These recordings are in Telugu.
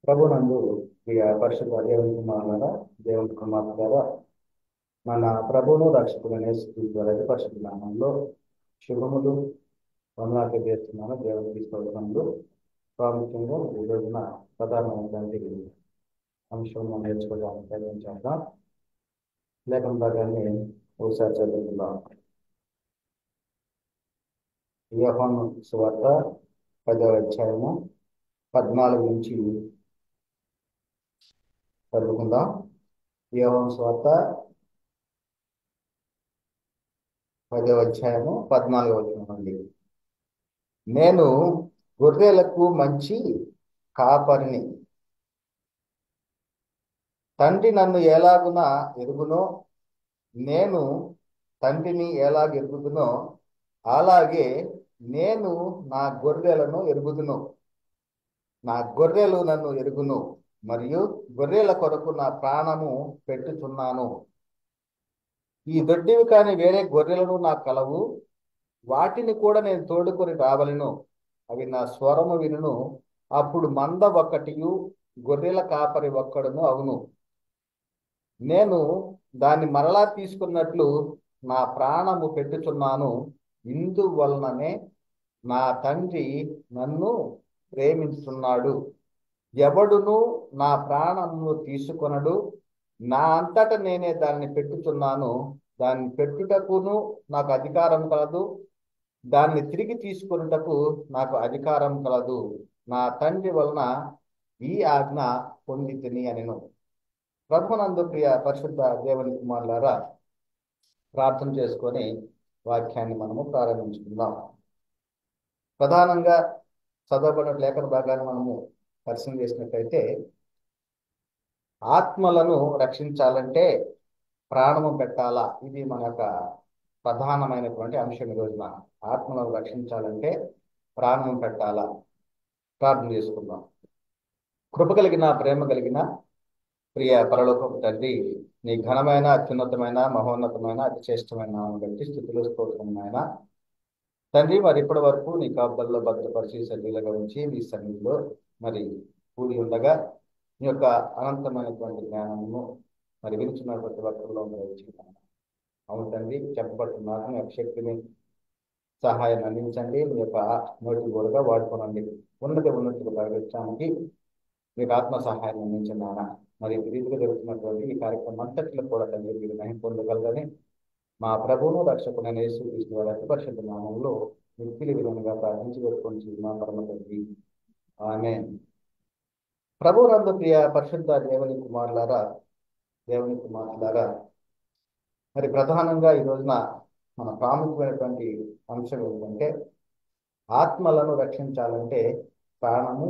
ప్రభునందు ప్రియ పరిశుద్ధ దేవుని కుమారులారా, దేవుని కుమార్తెలారా, మన ప్రభువును రక్షకుడైన యేసుక్రీస్తు వారి పరిశుద్ధ నామంలో శుభములు వందనాలు చేస్తున్నాను. దేవునికి స్తోత్రములు. ప్రాముఖ్యంగా ఈ రోజున ప్రధానమైనటువంటి అంశం మనం నేర్చుకోవడానికి ప్రయత్నించాం. లేఖన భాగాన్ని ఒకసారి చదువుకుందాం. యోహాను సువార్త 10వ అధ్యాయము 14 నుంచి చదువుకుందాం. యోహాను సువార్త 10వ అధ్యాయము 14వ వచనం నుండి. నేను గొర్రెలకు మంచి కాపరిని, తండ్రి నన్ను ఎలాగున ఎరుగునో, నేను తండ్రిని ఎలాగ ఎరుగుదునో అలాగే నేను నా గొర్రెలను ఎరుగుదును. నా గొర్రెలు నన్ను ఎరుగును, మరియు గొర్రెల కొరకు నా ప్రాణము పెట్టుచున్నాను. ఈ దొడ్డివి కాని వేరే గొర్రెలను నాకు కలవు, వాటిని కూడా నేను తోడుకొని రావలను. అవి నా స్వరము వినును. అప్పుడు మంద ఒక్కటియు గొర్రెల కాపరి ఒక్కడును అవును. నేను దాన్ని మరలా తీసుకున్నట్లు నా ప్రాణము పెట్టుచున్నాను. ఇందువలననే నా తండ్రి నన్ను ప్రేమిస్తున్నాడు. ఎవడును నా ప్రాణమును తీసుకొనడు, నా అంతట నేనే దాన్ని పెట్టుచున్నాను. దాన్ని పెట్టుటకును నాకు అధికారం కలదు, దాన్ని తిరిగి తీసుకొనుటకు నాకు అధికారం కలదు. నా తండ్రి వలన ఈ ఆజ్ఞ పొందితిని అనెను. ప్రభునందు ప్రియ పరిశుద్ధ దేవుని కుమారులారా, ప్రార్థన చేసుకొని వాక్యాన్ని మనము ప్రారంభించుకుందాం. ప్రధానంగా చదవబడిన లేఖన భాగాన్ని మనము పరిశీలన చేసినట్లయితే, ఆత్మలను రక్షించాలంటే ప్రాణము పెట్టాలా? ఇది మన యొక్క ప్రధానమైనటువంటి అంశం. ఈ రోజున ఆత్మలను రక్షించాలంటే ప్రాణం పెట్టాలా? ప్రార్థన చేసుకుందాం. కృప కలిగిన, ప్రేమ కలిగిన ప్రియ పరలోకపు తండ్రి, నీ ఘనమైన, అత్యున్నతమైన, మహోన్నతమైన, అతి శ్రేష్టమైన నామమును బట్టి స్తుతులు స్తోత్రమైన తండ్రి, మరి ఇప్పటి వరకు నీ కాపుదల్లో భద్రపరిచి సజీలుగా ఉంచి నీ సన్నిధిలో మరి కూడి ఉండగా నీ యొక్క అనంతమైనటువంటి జ్ఞానమును మరి వినిచిన ప్రతి ఒక్కరిలో ఇచ్చుకున్నాను. అవును తండ్రి, చెప్పబడుతున్నారు. మీ యొక్క శక్తిని, సహాయాన్ని అందించండి. మీ యొక్క నోటి గోరుగా వాడుకోనండి. ఉన్నతిగా ప్రకటించడానికి మీకు ఆత్మ సహాయాన్ని అందించినారా? మరి రీతిగా జరుగుతున్నటువంటి ఈ కార్యక్రమం అంతట్లో కూడా తండ్రి మీరు మహిమ పొందగలరని మా ప్రభువును రక్షకుడైన యేసుక్రీస్తు వారి అతి పరిశుద్ధ నామములో మిక్కిలి విధంగా ప్రార్థించి పెట్టుకొని మా పరమ తండ్రి, ఆమేన్. ప్రభువునందు ప్రియ పరిశుద్ధ దేవుని కుమారులారా, మరి ప్రధానంగా ఈ రోజున మన ప్రాముఖ్యమైనటువంటి అంశం ఏంటంటే, ఆత్మలను రక్షించాలంటే ప్రాణము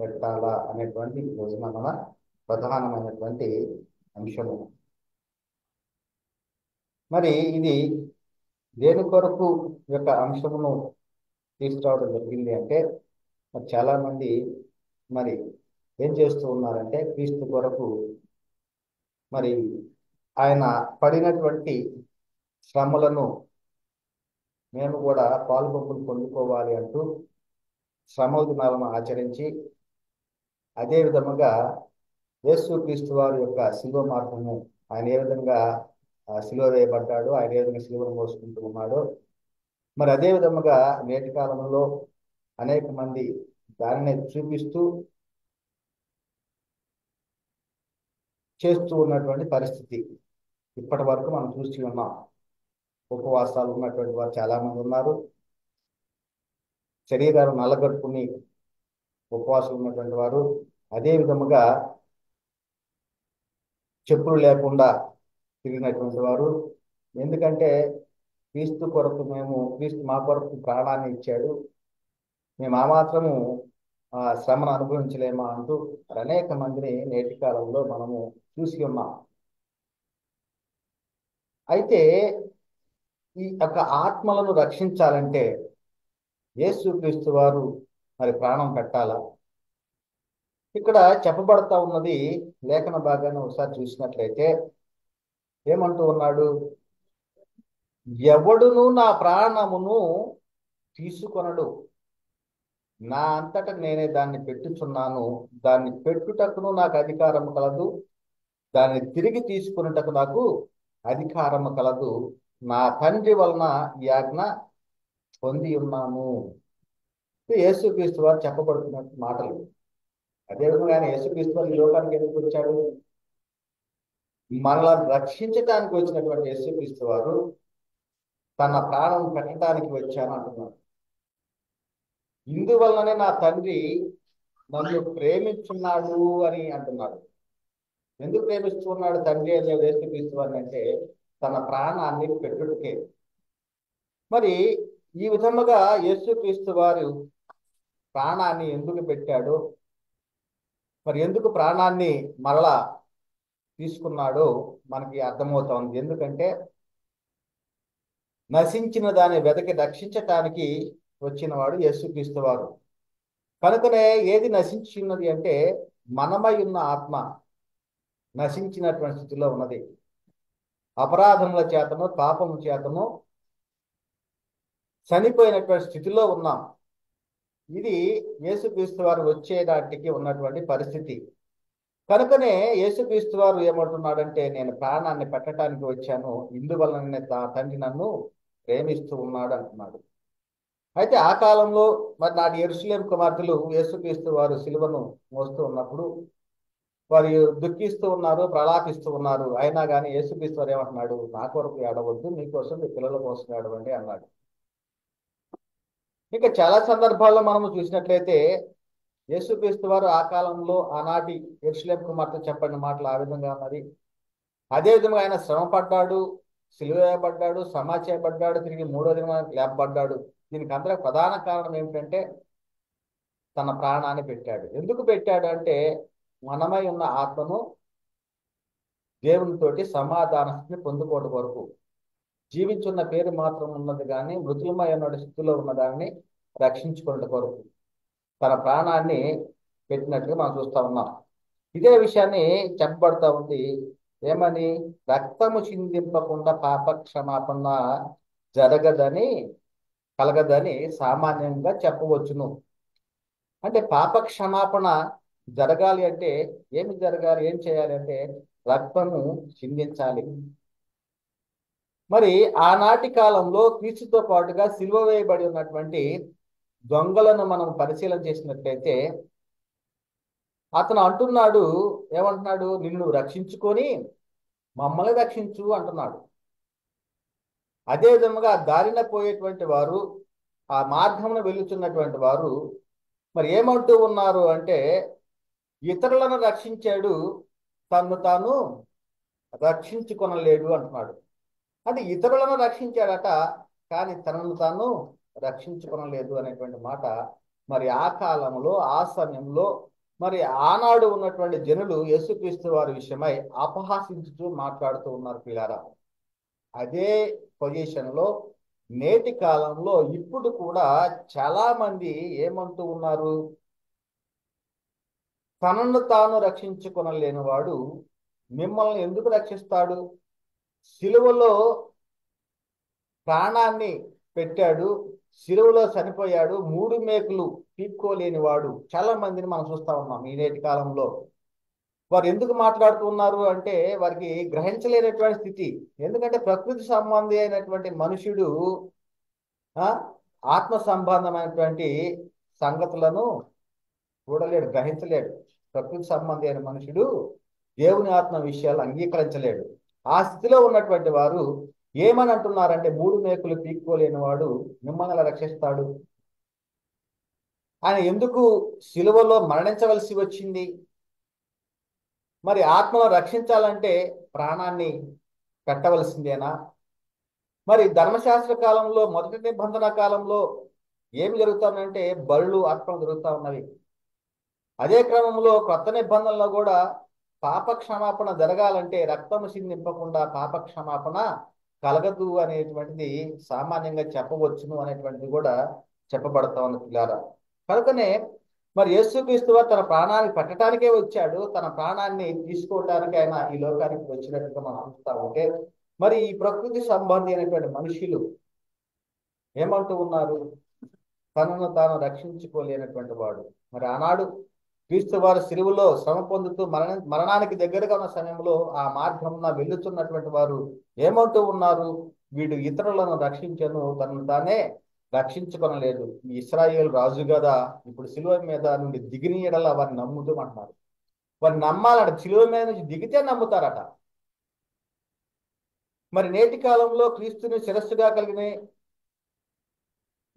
పెట్టాలా అనేటువంటి ఈ రోజున మన ప్రధానమైనటువంటి అంశము. మరి ఇది దేని కొరకు యొక్క అంశమును తీసుకురావడం జరిగింది అంటే, మరి చాలా మంది మరి ఏం చేస్తూ ఉన్నారంటే, క్రీస్తు కొరకు మరి ఆయన పడినటువంటి శ్రమలను మేము కూడా పాలుపంపులు పొందుకోవాలి అంటూ శ్రమల దినాలను ఆచరించి, అదే విధముగా యేసుక్రీస్తు వారి యొక్క శిలువ మార్గము, ఆయన ఏ విధంగా శిలువ వేయబడ్డాడు, ఆయన ఏ విధంగా శిలువను మోసుకుంటూ ఉన్నాడో, మరి అదే విధముగా నేటి కాలంలో అనేక మంది దానిని చూపిస్తూ చేస్తూ ఉన్నటువంటి పరిస్థితి ఇప్పటి వరకు మనం చూసి ఉన్నాం. ఉపవాసాలు ఉన్నటువంటి వారు చాలా మంది ఉన్నారు. శరీరాలు నల్లగట్టుకుని ఉపవాసం ఉన్నటువంటి వారు, అదే విధముగా చెప్పులు లేకుండా తిరిగినటువంటి వారు. ఎందుకంటే క్రీస్తు మా కొరకు ప్రాణాన్ని ఇచ్చాడు, మేము ఆ మాత్రము శ్రమను అనుభవించలేమా అంటూ అనేక మందిని నేటి కాలంలో మనము చూసి ఉన్నాం. అయితే ఈ యొక్క ఆత్మలను రక్షించాలంటే యేసుక్రీస్తు వారు మరి ప్రాణం పెట్టాలా? ఇక్కడ చెప్పబడతా ఉన్నది లేఖన భాగాన్ని ఒకసారి చూసినట్లయితే ఏమంటూ ఉన్నాడు? ఎవడును నా ప్రాణమును తీసుకొనడు. నా అంతట నేనే దాన్ని పెట్టుచున్నాను, దాన్ని పెట్టుటకును నాకు అధికారం కలదు, దాన్ని తిరిగి తీసుకున్నటకు నాకు అధికారం కలదు. నా తండ్రి వలన ఈ ఆజ్ఞ పొంది ఉన్నాను. ఇది యేసుక్రీస్తు వారు చెప్పబడుతున్న మాటలు. అదేవిధంగా ఆయన యేసుక్రీస్తు వారు ఈ లోకానికి ఎందుకు వచ్చాడు? మనల్ని రక్షించడానికి వచ్చినటువంటి యేసుక్రీస్తు వారు తన ప్రాణం పెట్టడానికి వచ్చాను అంటున్నాడు. ఇందువల్లనే నా తండ్రి నన్ను ప్రేమించున్నాడు అని అంటున్నాడు. ఎందుకు ప్రేమిస్తున్నాడు తండ్రి అనే యేసుక్రీస్తు వారిని అంటే తన ప్రాణాన్ని పెట్టుటకే. మరి ఈ విధముగా యేసుక్రీస్తు వారు ప్రాణాన్ని ఎందుకు పెట్టాడు, మరి ఎందుకు ప్రాణాన్ని మరలా తీసుకున్నాడో మనకి అర్థమవుతోంది. ఎందుకంటే నశించిన దాన్ని వెతకి రక్షించటానికి వచ్చినవాడు యేసుక్రీస్తు వారు. కనుకనే ఏది నశించినది అంటే మనమై ఉన్న ఆత్మ నశించినటువంటి స్థితిలో ఉన్నది. అపరాధముల చేతను పాపము చేతను చనిపోయినటువంటి స్థితిలో ఉన్నాం. ఇది యేసుక్రీస్తు వారు వచ్చేదాటికి ఉన్నటువంటి పరిస్థితి. కనుకనే యేసుక్రీస్తు వారు ఏమంటున్నాడంటే నేను ప్రాణాన్ని పెట్టడానికి వచ్చాను, ఇందువలన తండ్రి నన్ను ప్రేమిస్తూ ఉన్నాడు అంటున్నాడు. అయితే ఆ కాలంలో మరి నాటి యెరూషలేము కుమార్తెలు యేసుక్రీస్తు వారు సిలువను మోస్తూ ఉన్నప్పుడు వారు దుఃఖిస్తూ ఉన్నారు, ప్రలాపిస్తూ ఉన్నారు. అయినా కానీ యేసుక్రీస్తు వారు ఏమంటున్నాడు, నా కొరకు ఏడవద్దు, మీకోసం మీ పిల్లల కోసం ఏడవండి అన్నాడు. ఇంకా చాలా సందర్భాల్లో మనము చూసినట్లయితే యేసుక్రీస్తు వారు ఆ కాలంలో ఆనాటి యెరూషలేము కుమార్తె చెప్పిన మాటలు ఆ విధంగా ఉన్నది. అదే విధంగా ఆయన శ్రమ పడ్డాడు, సిలువ వేయబడ్డాడు, సమాధి చేయబడ్డాడు, తిరిగి మూడో దిన లేపబడ్డాడు. దీనికి అందరూ ప్రధాన కారణం ఏమిటంటే తన ప్రాణాన్ని పెట్టాడు. ఎందుకు పెట్టాడు అంటే మనమై ఉన్న ఆత్మను దేవునితోటి సమాధాన స్థితిని పొందుకోవడం వరకు. జీవించున్న పేరు మాత్రం ఉన్నది కానీ మృతులమై ఉన్న స్థితిలో ఉన్నదాన్ని రక్షించుకోవడం కొరకు తన ప్రాణాన్ని పెట్టినట్టుగా మనం చూస్తా ఉన్నాం. ఇదే విషయాన్ని చెప్పబడతా ఉంది. ఏమని? రక్తము చిందింపకుండా పాప క్షమాపణ కలగదని సామాన్యంగా చెప్పవచ్చును. అంటే పాప క్షమాపణ జరగాలి అంటే ఏమి జరగాలి, ఏం చేయాలి అంటే రక్తము చిందించాలి. మరి ఆనాటి కాలంలో క్రీస్తుతో పాటుగా సిలువ వేయబడి ఉన్నటువంటి దొంగలను మనం పరిశీలన చేసినట్లయితే అతను అంటున్నాడు, ఏమంటున్నాడు? నిన్ను రక్షించుకొని మమ్మల్ని రక్షించు అంటున్నాడు. అదే విధముగా దారిన పోయేటువంటి వారు, ఆ మార్గమున వెళుతున్నటువంటి వారు మరి ఏమంటూ ఉన్నారు అంటే ఇతరులను రక్షించాడు, తన్ను తాను రక్షించుకొనలేడు అంటున్నాడు. అంటే ఇతరులను రక్షించాడట, కానీ తనను తాను రక్షించుకొనలేదు అనేటువంటి మాట మరి ఆ కాలంలో ఆ సమయంలో మరి ఆనాడు ఉన్నటువంటి జనులు యేసుక్రీస్తు వారి విషయమై అపహాసించుతూ మాట్లాడుతూ ఉన్నారు పిల్లారా. అదే పొజిషన్లో నేటి కాలంలో ఇప్పుడు కూడా చాలా మంది ఏమంటూ ఉన్నారు? తనను తాను రక్షించుకొనలేని వాడు మిమ్మల్ని ఎందుకు రక్షిస్తాడు? సిలువలో ప్రాణాన్ని పెట్టాడు, సిలువలో చనిపోయాడు, మూడు మేకులు పీక్కోలేని వాడు. చాలా మందిని మనం చూస్తా ఉన్నాం ఈ నేటి కాలంలో. వారు ఎందుకు మాట్లాడుతున్నారు అంటే వారికి గ్రహించలేనటువంటి స్థితి. ఎందుకంటే ప్రకృతి సంబంధి అయినటువంటి మనుషుడు ఆత్మ సంబంధమైనటువంటి సంగతులను చూడలేడు, గ్రహించలేడు. ప్రకృతి సంబంధి అయిన మనుషుడు దేవుని ఆత్మ విషయాలు అంగీకరించలేడు. ఆ స్థితిలో ఉన్నటువంటి వారు ఏమని అంటున్నారంటే మూడు మేకులు పీక్కోలేని వాడు మిమ్మల్ని రక్షిస్తాడు. ఆయన ఎందుకు సిలువలో మరణించవలసి వచ్చింది? మరి ఆత్మను రక్షించాలంటే ప్రాణాన్ని పెట్టవలసిందేనా? మరి ధర్మశాస్త్ర కాలంలో, మొదటి నిబంధన కాలంలో ఏమి జరుగుతుందంటే బలులు అర్పణలు జరుగుతూ ఉన్నవి. అదే క్రమంలో కొత్త నిబంధనలో కూడా పాప క్షమాపణ జరగాలంటే రక్తము చిందింపకుండా పాప క్షమాపణ కలగదు అనేటువంటిది సామాన్యంగా చెప్పవచ్చును అనేటువంటిది కూడా చెప్పబడతా ఉంది పిల్లారా. కనుకనే మరి యేసుక్రీస్తు వారు తన ప్రాణాన్ని పెట్టడానికే వచ్చాడు, తన ప్రాణాన్ని తీసుకోవటానికి ఆయన ఈ లోకానికి వచ్చినట్టుగా మనం చూస్తా ఉంటే మరి ఈ ప్రకృతి సంబంధి అయినటువంటి మనుషులు ఏమంటూ ఉన్నారు? తనను తాను రక్షించుకోలేనటువంటి వాడు. మరి ఆనాడు క్రీస్తు వారు సిలువలో శ్రమ పొందుతూ మరణానికి దగ్గరగా ఉన్న సమయంలో ఆ మార్గంన వెళ్ళుతున్నటువంటి వారు ఏమంటూ ఉన్నారు? వీడు ఇతరులను రక్షించను, తనను తానే రక్షించుకొనలేదు. ఈ ఇశ్రాయేలు రాజు కదా, ఇప్పుడు సిలువ మీద నుండి దిగిన యెడల వారిని నమ్ముతూ అంటున్నారు. వారిని నమ్మాలంట, సిలువ మీద నుంచి దిగితే నమ్ముతారట. మరి నేటి కాలంలో క్రీస్తుని శిరస్సుగా కలిగిన,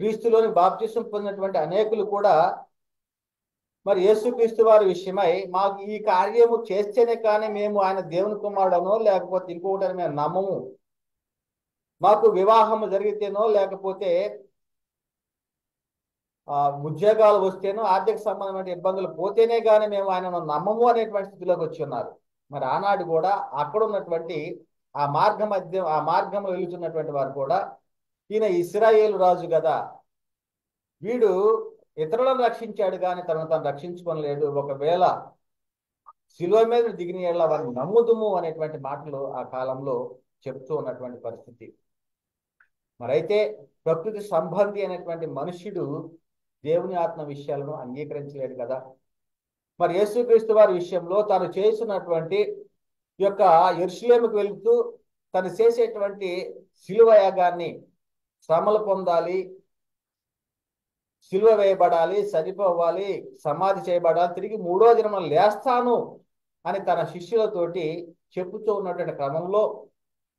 క్రీస్తులోని బాప్తిసం పొందినటువంటి అనేకులు కూడా మరి యేసుక్రీస్తు వారి విషయమై మాకు ఈ కార్యము చేస్తేనే కానీ మేము ఆయన దేవుని కుమారుడనో లేకపోతే ఇంకొకటి మేము నమ్మము, మాకు వివాహము జరిగితేనో లేకపోతే ఉద్యోగాలు వస్తేనో ఆర్థిక సంబంధమైన ఇబ్బందులు పోతేనే కానీ మేము ఆయనను నమ్మము అనేటువంటి స్థితిలోకి వచ్చి ఉన్నారు. మరి ఆనాడు కూడా అక్కడ ఉన్నటువంటి ఆ మార్గంలో వెళ్తున్నటువంటి వారు కూడా ఈయన ఇశ్రాయేలు రాజు కదా, వీడు ఇతరులను రక్షించాడు కానీ తనను తాను రక్షించుకోలేడు, ఒకవేళ శిలువ మీద దిగిన యెడల వారిని నమ్ముదుము అనేటువంటి మాటలు ఆ కాలంలో చెప్తూ ఉన్నటువంటి పరిస్థితి. మరైతే ప్రకృతి సంబంధి అనేటువంటి మనుష్యుడు దేవుని ఆత్మ విషయాలను అంగీకరించలేడు కదా. మరి యేసుక్రీస్తు వారి విషయంలో తాను చేస్తున్నటువంటి యొక్క యెరూషలేముకు వెళుతూ తను చేసేటువంటి శిలువ యాగాన్ని, శ్రమలు పొందాలి, శిలువ వేయబడాలి, చనిపోవాలి, సమాధి చేయబడాలి, తిరిగి 3వ దినమున లేస్తాను అని తన శిష్యులతోటి చెప్పుతూ ఉన్నటువంటి క్రమంలో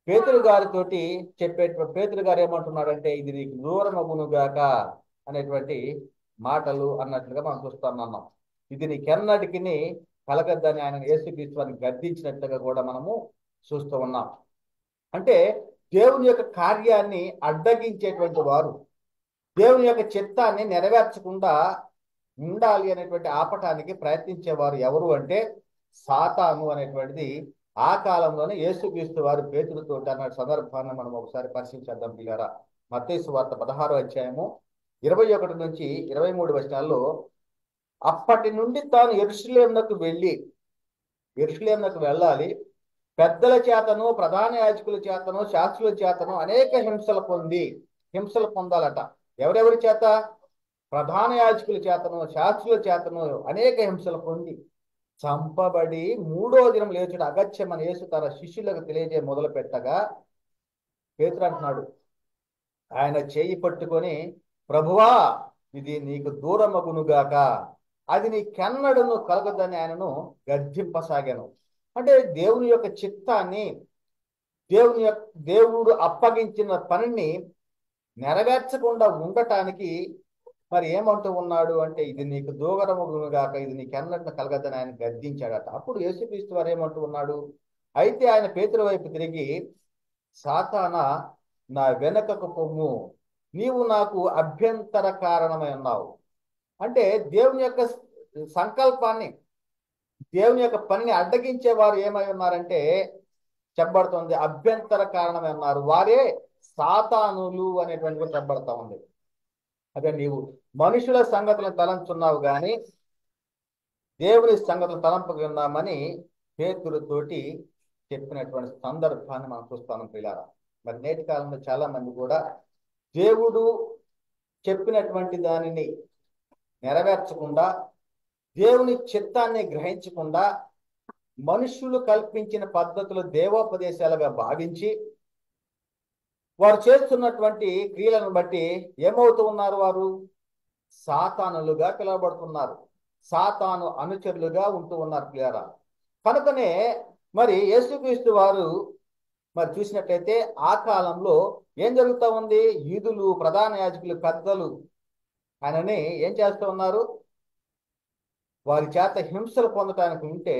పేతురు గారితోటి పేతురు గారు ఏమంటున్నాడంటే, ఇది నీకు దూరమగునుగాక అనేటువంటి మాటలు అన్నట్లుగా మనం చూస్తున్నాం. ఇది నీకెన్నటికి కలగద్దని ఆయన యేసుక్రీస్తు వారిని గద్దించినట్లుగా కూడా మనము చూస్తూ ఉన్నాం. అంటే దేవుని యొక్క కార్యాన్ని అడ్డగించేటువంటి వారు, దేవుని యొక్క చిత్తాన్ని నెరవేర్చకుండా ఉండాలి అనేటువంటి ఆపటానికి ప్రయత్నించేవారు ఎవరు అంటే సాతాను అనేటువంటిది ఆ కాలంలోనే యేసుక్రీస్తు వారు పేతురుతో అన్న సందర్భాన్ని మనం ఒకసారి పరిశీలించేద్దాం పిల్లారా. మత్తయి సువార్త 16వ అధ్యాయము 21 నుంచి 23 వచనాల్లో, అప్పటి నుండి తాను యెరూషలేమునకు వెళ్ళాలి, పెద్దల చేతను, ప్రధాన యాజకుల చేతను, శాస్త్రుల చేతను అనేక హింసలు పొందాలట. ఎవరెవరి చేత? ప్రధాన యాజకుల చేతను, శాస్త్రుల చేతను అనేక హింసలు పొంది చంపబడి 3వ దినం లేచుట అగత్యమని యేసు తన శిష్యులకు తెలియజేయ మొదలు పెట్టగా, పేతురు అంటున్నాడు, ఆయన చేయి పట్టుకొని, ప్రభువా ఇది నీకు దూరమగునుగాక, అది నీకెన్నడను కలగదని ఆయనను గద్దింపసాగాను. అంటే దేవుని యొక్క చిత్తాన్ని, దేవుడు అప్పగించిన పనిని నెరవేర్చకుండా ఉండటానికి మరి ఏమంటూ ఉన్నాడు అంటే, ఇది నీకు దూరమగునుగాక, ఇది నీకెన్నడను కలగదని ఆయన గద్దించాడట. అప్పుడు యేసుక్రీస్తు వారు ఏమంటూ ఉన్నాడు? అయితే ఆయన పేతురు వైపు తిరిగి, సాతానా నా వెనకకు పొమ్ము, నీవు నాకు అభ్యంతర కారణమై ఉన్నావు. అంటే దేవుని యొక్క సంకల్పాన్ని, దేవుని యొక్క పనిని అడ్డగించే వారు ఏమై ఉన్నారంటే చెప్పబడుతుంది, అభ్యంతర కారణమై ఉన్నారు. వారే సాతానులు అనేటువంటి కూడా చెప్పబడతా ఉంది. అదే నీవు మనుషుల సంగతులను తలంచున్నావు కానీ దేవుని సంగతులు తలంపుకున్నామని పేతురుతోటి చెప్పినటువంటి సందర్భాన్ని మనం చూస్తాం పిల్లారా. మరి నేటి కాలంలో చాలా మంది కూడా దేవుడు చెప్పినటువంటి దానిని నెరవేర్చకుండా, దేవుని చిత్తాన్ని గ్రహించకుండా మనుషులు కల్పించిన పద్ధతులు దేవోపదేశాలుగా భావించి వారు చేస్తున్నటువంటి క్రియలను బట్టి ఏమవుతూ ఉన్నారు? వారు సాతానులుగా పిలువబడుతున్నారు, సాతాను అనుచరులుగా ఉంటూ ఉన్నారు పిల్లారా. కనుకనే మరి యేసుక్రీస్తు వారు మరి చూసినట్లయితే ఆ కాలంలో ఏం జరుగుతూ ఉంది? యూదులు, ప్రధాన యాజకులు, పెద్దలు ఆయనని ఏం చేస్తూ ఉన్నారు? వారి చేత హింసలు పొందటానికి ఉంటే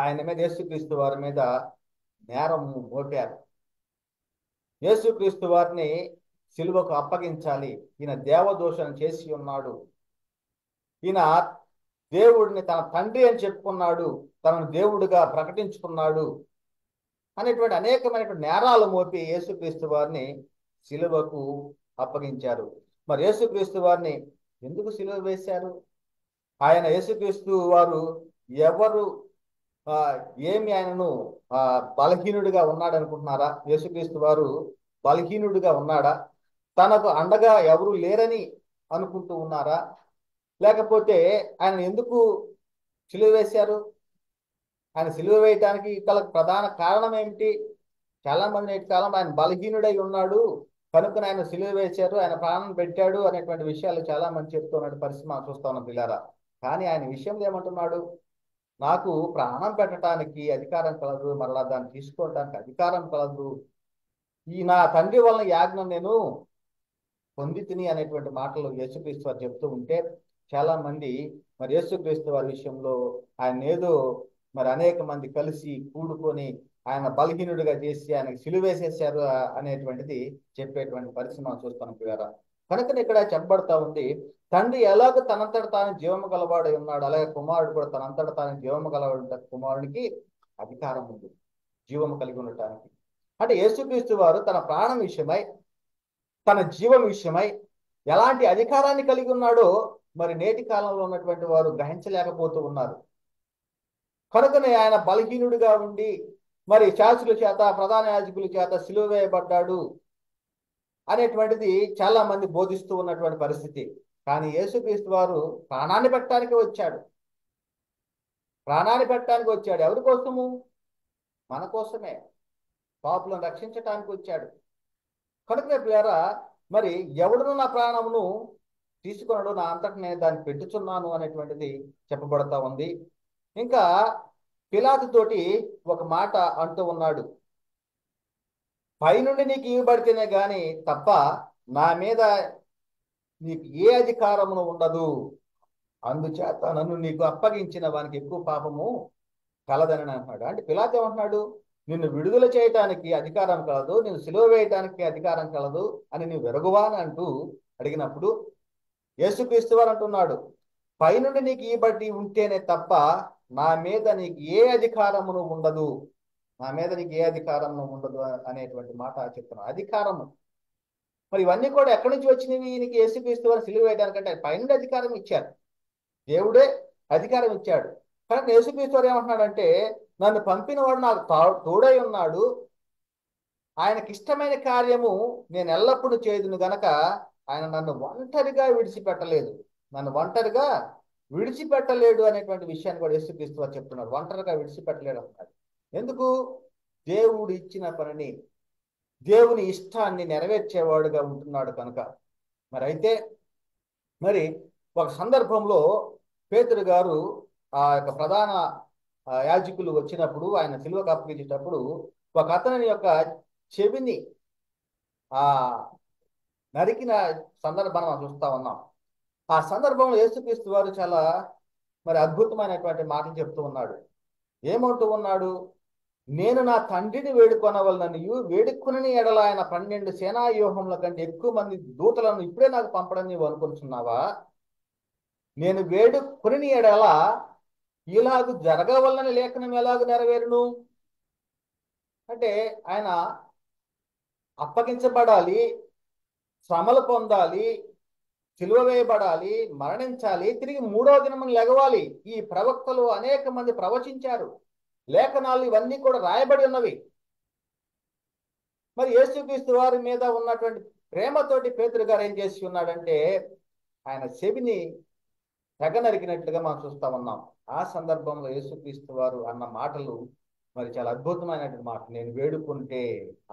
ఆయన మీద, యేసుక్రీస్తు వారి మీద నేరం మోపారు. యేసుక్రీస్తు వారిని సిలువకు అప్పగించాలి, ఈయన దేవదోషం చేసి ఉన్నాడు, ఈయన దేవుడిని తన తండ్రి అని చెప్పుకున్నాడు, తనను దేవుడిగా ప్రకటించుకున్నాడు అనేటువంటి అనేకమైనటువంటి నేరాలు మోపి యేసుక్రీస్తు వారిని సిలువకు అప్పగించారు. మరి యేసుక్రీస్తు వారిని ఎందుకు సిలువ వేశారు? ఆయన యేసుక్రీస్తు వారు ఎవరు ఏమి ఆయనను బలహీనుడిగా ఉన్నాడు అనుకుంటున్నారా? యేసుక్రీస్తు వారు బలహీనుడిగా ఉన్నాడా? తనకు అండగా ఎవరు లేరని అనుకుంటూ ఉన్నారా? లేకపోతే ఆయన ఎందుకు సిలువ వేశారు? ఆయన సిలువ వేయటానికి గల ప్రధాన కారణం ఏమిటి? చాలా మంది నేటి కాలం ఆయన బలహీనుడై ఉన్నాడు కనుక ఆయన సిలువ వేశారు, ఆయన ప్రాణం పెట్టాడు అనేటువంటి విషయాలు చాలా మంది చెప్తున్నట్టు పరిస్థితి మనం చూస్తా ఉన్నాం పిల్లారా. కానీ ఆయన విషయంలో ఏమంటున్నాడు? నాకు ప్రాణం పెట్టడానికి అధికారం కలదు, మరలా దాన్ని తీసుకోవడానికి అధికారం కలదు. ఈ నా తండ్రి వలన ఈ ఆజ్ఞ నేను పొంది తిని అనేటువంటి మాటలు యేసుక్రీస్తు వారు చెప్తూ ఉంటే చాలా మంది మరి యేసుక్రీస్తు వారి విషయంలో ఆయన ఏదో మరి అనేక మంది కలిసి కూడుకొని ఆయన బలహీనుడిగా చేసి ఆయనకు సిలువేసేసారు అనేటువంటిది చెప్పేటువంటి పరిస్థితి మనం చూస్తున్నాం పిల్లరా. కనుక ఇక్కడ చెప్పబడతా ఉంది, తండ్రి ఎలాగ తనంతట తాను జీవము గలవాడై ఉన్నాడు, అలాగే కుమారుడు కూడా తనంతట తాను జీవము గలవాడు, కుమారునికి అధికారం ఉంది జీవము కలిగి ఉండటానికి. అంటే యేసుక్రీస్తు వారు తన ప్రాణం విషయమై, తన జీవం విషయమై ఎలాంటి అధికారాన్ని కలిగి ఉన్నాడో మరి నేటి కాలంలో ఉన్నటువంటి వారు గ్రహించలేకపోతూ ఉన్నారు. కనుకనే ఆయన బలహీనుడిగా ఉండి మరి శాస్త్రుల చేత, ప్రధాన యాజకుల చేత సిలువ వేయబడ్డాడు అనేటువంటిది చాలా మంది బోధిస్తూ ఉన్నటువంటి పరిస్థితి. కానీ యేసుక్రీస్తు వారు ప్రాణాన్ని పెట్టడానికి వచ్చాడు. ప్రాణాన్ని పెట్టడానికి వచ్చాడు. ఎవరి కోసము? మన కోసమే, పాపులను రక్షించటానికి వచ్చాడు. కనుక ప్రియారా, మరి ఎవడును నా ప్రాణమును తీసుకున్నాడు, నా అంతట నేను దాన్ని పెట్టుచున్నాను అనేటువంటిది చెప్పబడతా ఉంది. ఇంకా పిలాతు తోటి ఒక మాట అంటూ ఉన్నాడు, పైనుండి నీకు ఇవ్వబడితేనే గాని తప్ప నా మీద నీకు ఏ అధికారమును ఉండదు, అందుచేత నన్ను నీకు అప్పగించిన వానికి ఎక్కువ పాపము కలదని అంటున్నాడు. అంటే పిలాతు ఏమంటున్నాడు? నిన్ను విడుదల చేయటానికి అధికారం కలదు, నిన్ను సిలువ వేయటానికి అధికారం కలదు అని నీవు వెరుగువా అని అంటూ అడిగినప్పుడు యేసుక్రీస్తు వారు అంటున్నాడు, పైనుండి నీకు ఇవ్వబడి ఉంటేనే తప్ప నా మీద నీకు ఏ అధికారమును ఉండదు, నా మీద నీకు ఏ అధికారమును ఉండదు అనేటువంటి మాట చెప్తున్నాను. అధికారము మరి ఇవన్నీ కూడా ఎక్కడి నుంచి వచ్చినవి? ఈయనకి యేసుక్రీస్తు వారు సిలువ వేయడానికంటే పైనుండి అధికారం ఇచ్చారు, దేవుడే అధికారం ఇచ్చాడు. కానీ యేసుక్రీస్తు వారు ఏమంటున్నాడంటే, నన్ను పంపిన వాడు నాకు తోడై ఉన్నాడు, ఆయనకి ఇష్టమైన కార్యము నేను ఎల్లప్పుడూ చేయుదును గనక ఆయన నన్ను ఒంటరిగా విడిచిపెట్టలేదు, నన్ను ఒంటరిగా విడిచిపెట్టలేడు అనేటువంటి విషయాన్ని కూడా యేసుక్రీస్తు వారు చెప్తున్నారు. ఒంటరిగా విడిచిపెట్టలేడు అంటున్నాడు. ఎందుకు? దేవుడు ఇచ్చిన పనిని, దేవుని ఇష్టాన్ని నెరవేర్చేవాడుగా ఉంటున్నాడు కనుక. మరి అయితే మరి ఒక సందర్భంలో పేతురు గారు ఆ యొక్క ప్రధాన యాజకులు వచ్చినప్పుడు, ఆయన సిలువకు అప్పగించేటప్పుడు ఒక అతని యొక్క చెవిని ఆ నరికిన సందర్భాన్ని మనం చూస్తా ఉన్నాం. ఆ సందర్భంలో యేసుక్రీస్తు వారు చాలా మరి అద్భుతమైనటువంటి మాటలు చెప్తూ ఉన్నాడు. ఏమంటూ ఉన్నాడు? నేను నా తండ్రిని వేడుకొనవలననియు వేడుకొనని ఎడల ఆయన 12 సేనా వ్యూహముల కంటే ఎక్కువ మంది దూతలను ఇప్పుడే నాకు పంపడం నీవు అనుకుంటున్నావా? నేను వేడుకొని ఎడల ఇలాగ జరగవలనని లేఖనం ఎలాగ నెరవేరును? అంటే ఆయన అప్పగించబడాలి, శ్రమలు పొందాలి, సిలువ వేయబడాలి, మరణించాలి, తిరిగి 3వ దినమున లెగవాలి. ఈ ప్రవక్తలు అనేక మంది ప్రవచించారు, లేఖనాలు ఇవన్నీ కూడా రాయబడి ఉన్నవి. మరి యేసుక్రీస్తు వారి మీద ఉన్నటువంటి ప్రేమతోటి పేతురు గారు ఏం చేసి ఉన్నాడంటే ఆయన చెవిని తెగ నరికినట్లుగా మనం చూస్తా ఉన్నాం. ఆ సందర్భంలో యేసుక్రీస్తు వారు అన్న మాటలు మరి చాలా అద్భుతమైనటువంటి మాట. నేను వేడుకుంటే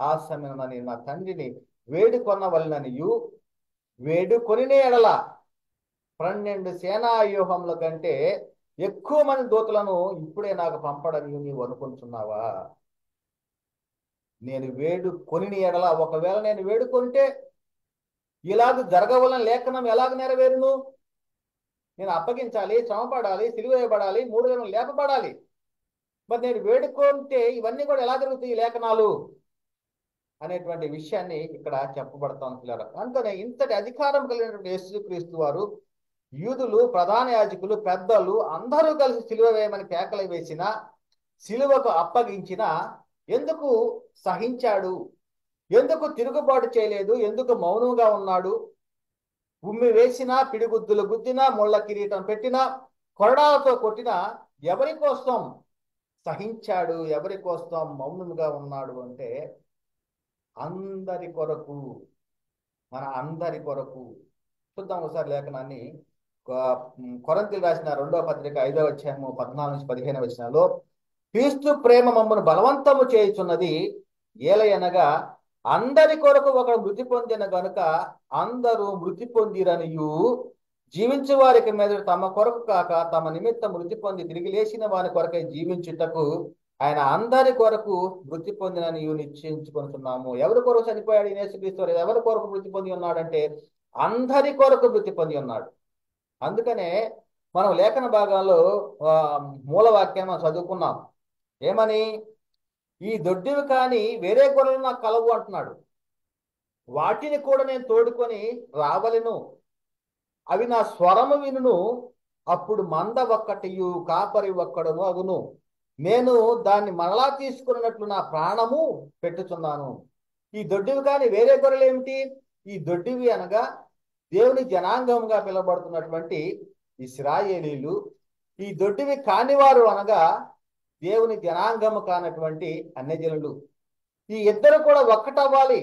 ఆ సమయంలో నేను నా తండ్రిని వేడుకొనవలననియు వేడుకొనినే ఎడల 12 సేనా వ్యూహముల కంటే ఎక్కువ మంది దూతలను ఇప్పుడే నాకు పంపడం నీవు అనుకుంటున్నావా? నేను వేడుకొని ఎడల, ఒకవేళ నేను వేడుకుంటే ఇలాగ జరగవలన లేఖనం ఎలాగ నెరవేరును? నేను అప్పగించాలి, శ్రమపడాలి, సిలువ వేయబడాలి, 3 దినం లేపబడాలి. మరి నేను వేడుకుంటే ఇవన్నీ కూడా ఎలా జరుగుతాయి లేఖనాలు అనేటువంటి విషయాన్ని ఇక్కడ చెప్పబడతాను పిల్లరా. అందుకనే ఇంతటి అధికారం కలిగినటువంటి యేసుక్రీస్తు వారు యూదులు, ప్రధాన యాజకులు, పెద్దలు అందరూ కలిసి సిలువ వేయమని కేకలు వేసిన, సిలువకు అప్పగించిన, ఎందుకు సహించాడు? ఎందుకు తిరుగుబాటు చేయలేదు? ఎందుకు మౌనంగా ఉన్నాడు? ఉమ్మి వేసినా, పిడిగుద్దులు గుద్దినా, ముళ్ళ కిరీటం పెట్టినా, కొరడాలతో కొట్టినా ఎవరి కోసం సహించాడు? ఎవరి కోసం మౌనంగా ఉన్నాడు అంటే అందరి కొరకు, మన అందరి కొరకు. చూద్దాం ఒకసారి లేఖనాన్ని. కొరింథీయులు రాసిన 2వ పత్రిక 5వ అధ్యాయము 14 నుంచి 15 వచనాల్లో, క్రీస్తు ప్రేమ మమ్మను బలవంతము చేయుచున్నది, ఏలయనగా అందరి కొరకు ఒకడు మృతి పొందిన గనుక అందరూ మృతి పొందిరనియు, జీవించు వారికి మీద తమ కొరకు కాక తమ నిమిత్తం మృతి పొంది తిరిగి లేచిన వారి కొరకై జీవించుటకు ఆయన అందరి కొరకు మృతి పొందిననియు నిశ్చయించుకుంటున్నాము. ఎవరి కొరకు చనిపోయాడు యేసుక్రీస్తు? ఎవరి కొరకు మృతి పొంది ఉన్నాడంటే అందరి కొరకు మృతి పొంది ఉన్నాడు. అందుకనే మనం లేఖన భాగాల్లో మూలవాక్యం మనం చదువుకున్నాం. ఏమని? ఈ దొడ్డివి కానీ వేరే గొర్రెలు నాకు కలవు అంటున్నాడు. వాటిని కూడా నేను తోడుకొని రావలెను, అవి నా స్వరము వినును, అప్పుడు మంద ఒక్కటియు కాపరి ఒక్కడును అగును, నేను దాన్ని మరలా తీసుకున్నట్లు నా ప్రాణము పెట్టుచున్నాను. ఈ దొడ్డివి కానీ వేరే గొర్రెలు ఏమిటి? ఈ దొడ్డివి అనగా దేవుని జనాంగంగా పిలువబడుతున్నటువంటి ఇశ్రాయేలీలు. ఈ దొడ్డివి కానివారు అనగా దేవుని జనాంగము కానటువంటి అన్యజనులు. ఈ ఇద్దరు కూడా ఒక్కటవ్వాలి.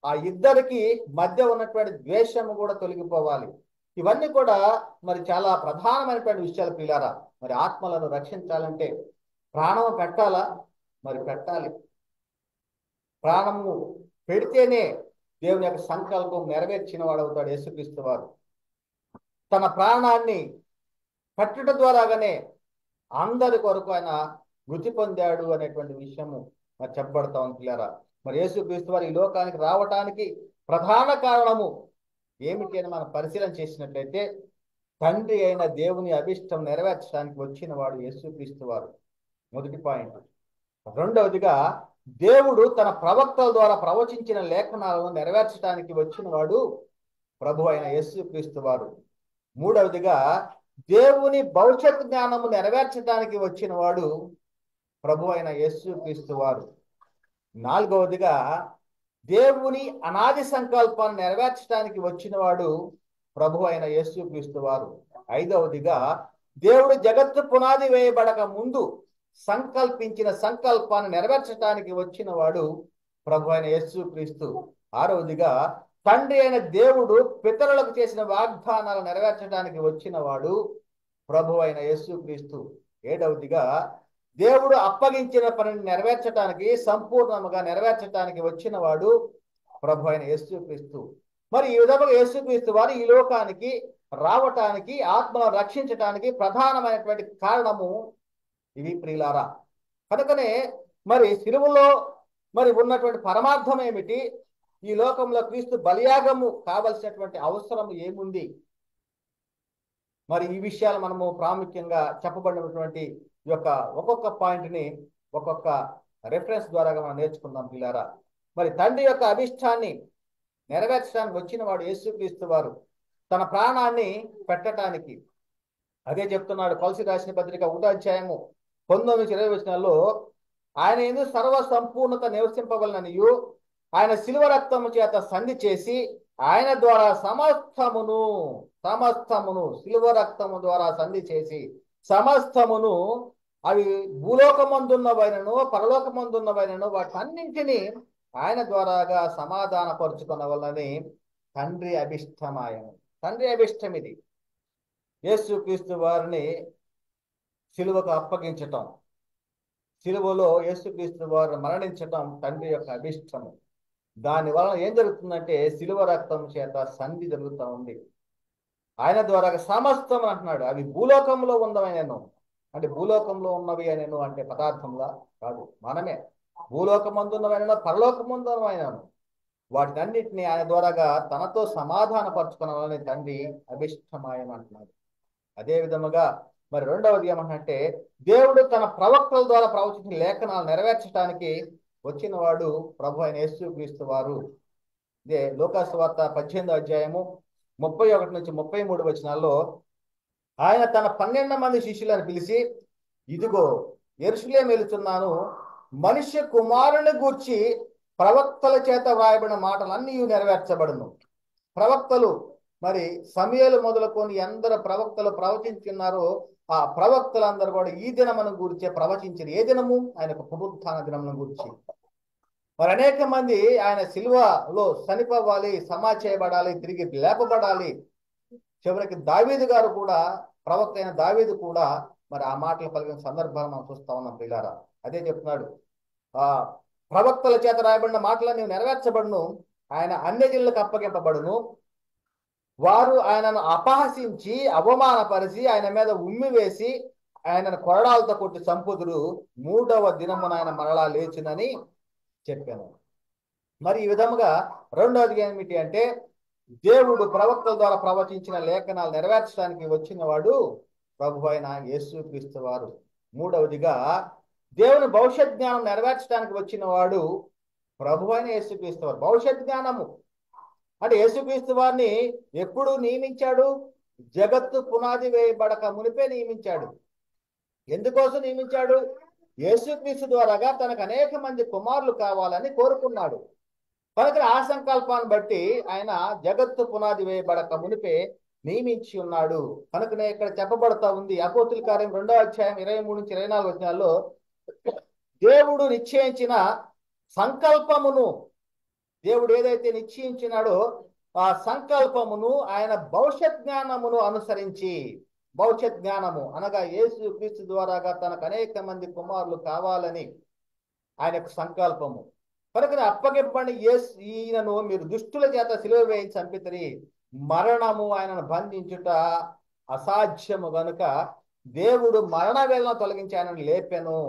ఆ ఇద్దరికి మధ్య ఉన్నటువంటి ద్వేషము కూడా తొలగిపోవాలి. ఇవన్నీ కూడా మరి చాలా ప్రధానమైనటువంటి విషయాలు ప్రియులారా. మరి ఆత్మలను రక్షించాలంటే ప్రాణము పెట్టాలా? మరి పెట్టాలి. ప్రాణము పెడితేనే దేవుని యొక్క సంకల్పం నెరవేర్చిన వాడు అవుతాడు యేసుక్రీస్తు వారు. తన ప్రాణాన్ని కట్టుట ద్వారాగానే అందరి కొరకు ఆయన మృతి పొందాడు అనేటువంటి విషయము మరి చెప్పబడతా ఉంది పిల్లరా. మరి యేసుక్రీస్తు వారు ఈ లోకానికి రావటానికి ప్రధాన కారణము ఏమిటి అని మనం పరిశీలన చేసినట్లయితే, తండ్రి అయిన దేవుని అభిష్టం నెరవేర్చడానికి వచ్చిన వాడు యేసుక్రీస్తు వారు. మొదటి పాయింట్. రెండవదిగా, దేవుడు తన ప్రవక్తల ద్వారా ప్రవచించిన లేఖనాలను నెరవేర్చడానికి వచ్చిన వాడు ప్రభు అయిన యేసుక్రీస్తు వారు. మూడవదిగా, దేవుని భవిష్యత్ జ్ఞానము నెరవేర్చడానికి వచ్చిన వాడు ప్రభు అయిన యేసుక్రీస్తు వారు. నాలుగవదిగా, దేవుని అనాది సంకల్పాన్ని నెరవేర్చడానికి వచ్చిన వాడు ప్రభు అయిన యేసుక్రీస్తు వారు. ఐదవదిగా, దేవుడు జగత్తు పునాది వేయబడక ముందు సంకల్పించిన సంకల్పాన్ని నెరవేర్చడానికి వచ్చిన వాడు ప్రభు అయిన యేసుక్రీస్తు. ఆరవదిగా, తండ్రి అయిన దేవుడు పితరులకు చేసిన వాగ్దానాలు నెరవేర్చడానికి వచ్చిన వాడు ప్రభు అయిన యేసుక్రీస్తు. ఏడవదిగా, దేవుడు అప్పగించిన పనిని నెరవేర్చడానికి, సంపూర్ణముగా నెరవేర్చడానికి వచ్చిన వాడు ప్రభు అయిన యేసుక్రీస్తు. మరి ఈ విధంగా యేసుక్రీస్తు వారు ఈ లోకానికి రావటానికి, ఆత్మను రక్షించటానికి ప్రధానమైనటువంటి కారణము ఇవి ప్రియులారా. కనుకనే మరి సిలువలో మరి ఉన్నటువంటి పరమార్థం ఏమిటి? ఈ లోకంలో క్రీస్తు బలియాగము కావలసినటువంటి అవసరం ఏముంది? మరి ఈ విషయాలు మనము ప్రాముఖ్యంగా చెప్పబడినటువంటి ఈ యొక్క ఒక్కొక్క పాయింట్ని ఒక్కొక్క రెఫరెన్స్ ద్వారా మనం నేర్చుకుందాం పిల్లారా. మరి తండ్రి యొక్క అభిష్టాన్ని నెరవేర్చడానికి వచ్చిన వాడు యేసుక్రీస్తు వారు తన ప్రాణాన్ని పెట్టడానికి. అదే చెప్తున్నాడు కొలసీ రాసిన పత్రిక 1వ అధ్యాయము 19-20 వచనాల్లో, ఆయన యందు సర్వ సంపూర్ణత నివసింపవలననియు, ఆయన శిలువ రక్తము చేత సంధి చేసి ఆయన ద్వారా సమస్తమును శిలువ రక్తము ద్వారా సంధి చేసి సమస్తమును, అవి భూలోకమందున్నవైనను పరలోకమందున్నవైనను వాటన్నింటినీ ఆయన ద్వారాగా సమాధానపరుచుకున్న వల్లని తండ్రి అభిష్టమాయను. తండ్రి అభిష్టం ఇది. యేసుక్రీస్తు వారిని శిలువకు అప్పగించటం, శిలువలో యేసుక్రీస్తు వారు మరణించటం తండ్రి యొక్క అభిష్టము. దాని వలన ఏం జరుగుతుందంటే శిలువ రక్తం చేత సంధి జరుగుతూ ఉంది. ఆయన ద్వారా సమస్తం అంటున్నాడు. అవి భూలోకంలో ఉన్నవైనను, అంటే భూలోకంలో ఉన్నవి అనేను అంటే పదార్థంలా కాదు, మనమే భూలోకమందున్నవైనను పరలోకమందున్నవైనను వాటినన్నిటిని ఆయన ద్వారాగా తనతో సమాధానపరచుకున్నాలని తండ్రి అభిష్టమాయం అంటున్నాడు. అదే విధముగా మరి రెండవది ఏమంటే, దేవుడు తన ప్రవక్తల ద్వారా ప్రవచించిన లేఖనాలు నెరవేర్చడానికి వచ్చిన వాడు ప్రభు అయిన యేసుక్రీస్తు వారు. ఇదే లూకాసు వార్త 18వ అధ్యాయము 31 నుంచి 33 వచనాల్లో, ఆయన తన 12 మంది శిష్యులను పిలిచి, ఇదిగో యెరూషలేము వెళుతున్నాను, మనుష్య కుమారుని గూర్చి ప్రవక్తల చేత వ్రాయబడిన మాటలన్నీ నెరవేర్చబడును. ప్రవక్తలు మరి సమూయేలు మొదలుకొని ఎందరు ప్రవక్తలు ప్రవచించున్నారో ఆ ప్రవక్తలందరూ కూడా ఈ దినమును గురించే ప్రవచించారు. ఏ దినము? ఆయన పునరుత్థాన దినమును గురించి. మరి అనేక మంది ఆయన సిలువలో చనిపోవాలి, సమాధి చేయబడాలి, తిరిగి లేపబడాలి. చివరికి దావీదు గారు కూడా, ప్రవక్త అయిన దావీదు కూడా మరి ఆ మాటలు పలికిన సందర్భాన్ని మనం చూస్తా ఉన్నాం ప్రియులారా. అదే చెప్తున్నాడు, ఆ ప్రవక్తల చేత రాయబడిన మాటలను నెరవేర్చబడును, ఆయన అన్యజనులకు అప్పగింపబడును, వారు ఆయనను అపహసించి అవమానపరిచి ఆయన మీద ఉమ్మి వేసి ఆయనను కొరడాలతో కొట్టి చంపుదురు, 3వ దినమున ఆయన మరలా లేచునని చెప్పాను. మరి ఈ విధముగా రెండవది ఏమిటి అంటే, దేవుడు ప్రవక్తల ద్వారా ప్రవచించిన లేఖనాలు నెరవేర్చడానికి వచ్చిన వాడు ప్రభు అయిన యేసుక్రీస్తు వారు. మూడవదిగా దేవుని భవిష్యత్ జ్ఞానం నెరవేర్చడానికి వచ్చిన వాడు ప్రభు అయిన యేసుక్రీస్తు వారు. భవిష్యత్ జ్ఞానము అంటే యేసుక్రీస్తు వారిని ఎప్పుడు నియమించాడు? జగత్తు పునాది వేయబడక మునిపే నియమించాడు. ఎందుకోసం నియమించాడు? యేసుక్రీస్తు ద్వారాగా తనకు అనేక మంది కుమారులు కావాలని కోరుకున్నాడు. కనుక ఆ సంకల్పాన్ని బట్టి ఆయన జగత్తు పునాది వేయబడక మునిపే నియమించి ఉన్నాడు. కనుకనే ఇక్కడ చెప్పబడతా ఉంది అపోస్తుల కార్యం 2వ అధ్యాయం 23-24 వచనాల్లో, దేవుడు నిశ్చయించిన సంకల్పమును, దేవుడు ఏదైతే నిశ్చయించినాడో ఆ సంకల్పమును ఆయన భవిష్యత్ జ్ఞానమును అనుసరించి, భవిష్యత్ జ్ఞానము అనగా యేసు క్రీస్తు ద్వారాగా తనకు అనేక మంది కుమారులు కావాలని ఆయనకు సంకల్పము. కనుక అప్పగింపబడిన ఈయనను మీరు దుష్టుల చేత సిలువ వేయించి చంపితిరి, మరణము ఆయనను బంధించుట అసాధ్యము గనుక దేవుడు మరణ వేదన తొలగించి ఆయనను లేపెను.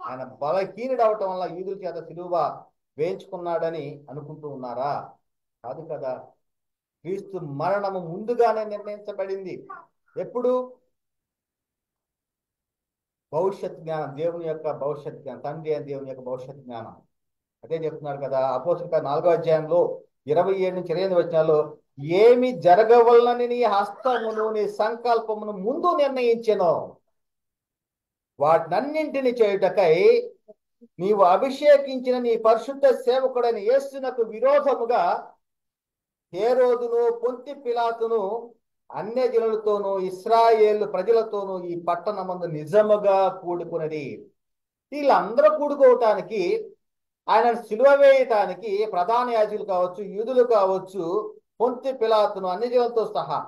ఆయన బలహీనుడు అవటం వల్ల యూదుల చేత సిలువ వేయించుకున్నాడని అనుకుంటూ ఉన్నారా? కాదు కదా. క్రీస్తు మరణము ముందుగానే నిర్ణయించబడింది. ఎప్పుడు? భవిష్యత్ జ్ఞానం, దేవుని యొక్క భవిష్యత్ జ్ఞానం, తండ్రి అయిన దేవుని యొక్క భవిష్యత్ జ్ఞానం. అదే చెప్తున్నారు కదా అపోస్తుల 4వ అధ్యాయంలో 27-28 వచనాల్లో, ఏమి జరగవలనని నీ హస్తమును నీ సంకల్పమును ముందు నిర్ణయించెనో వాటినన్నింటిని చేయుటకై నీవు అభిషేకించిన నీ పరిశుద్ధ సేవకుడైన యేసునకు విరోధముగా హేరోదును పొంతి పిలాతును అన్యజనులతోనూ ఇశ్రాయేలు ప్రజలతోనూ ఈ పట్టణమందు నిజముగా కూడుకున్నది. వీళ్ళందరూ కూడుకోవటానికి, ఆయన సిలువ వేయటానికి ప్రధాన యాజకులు కావచ్చు, యూదులు కావచ్చు, పొంతి పిలాతును అన్యజనులతో సహా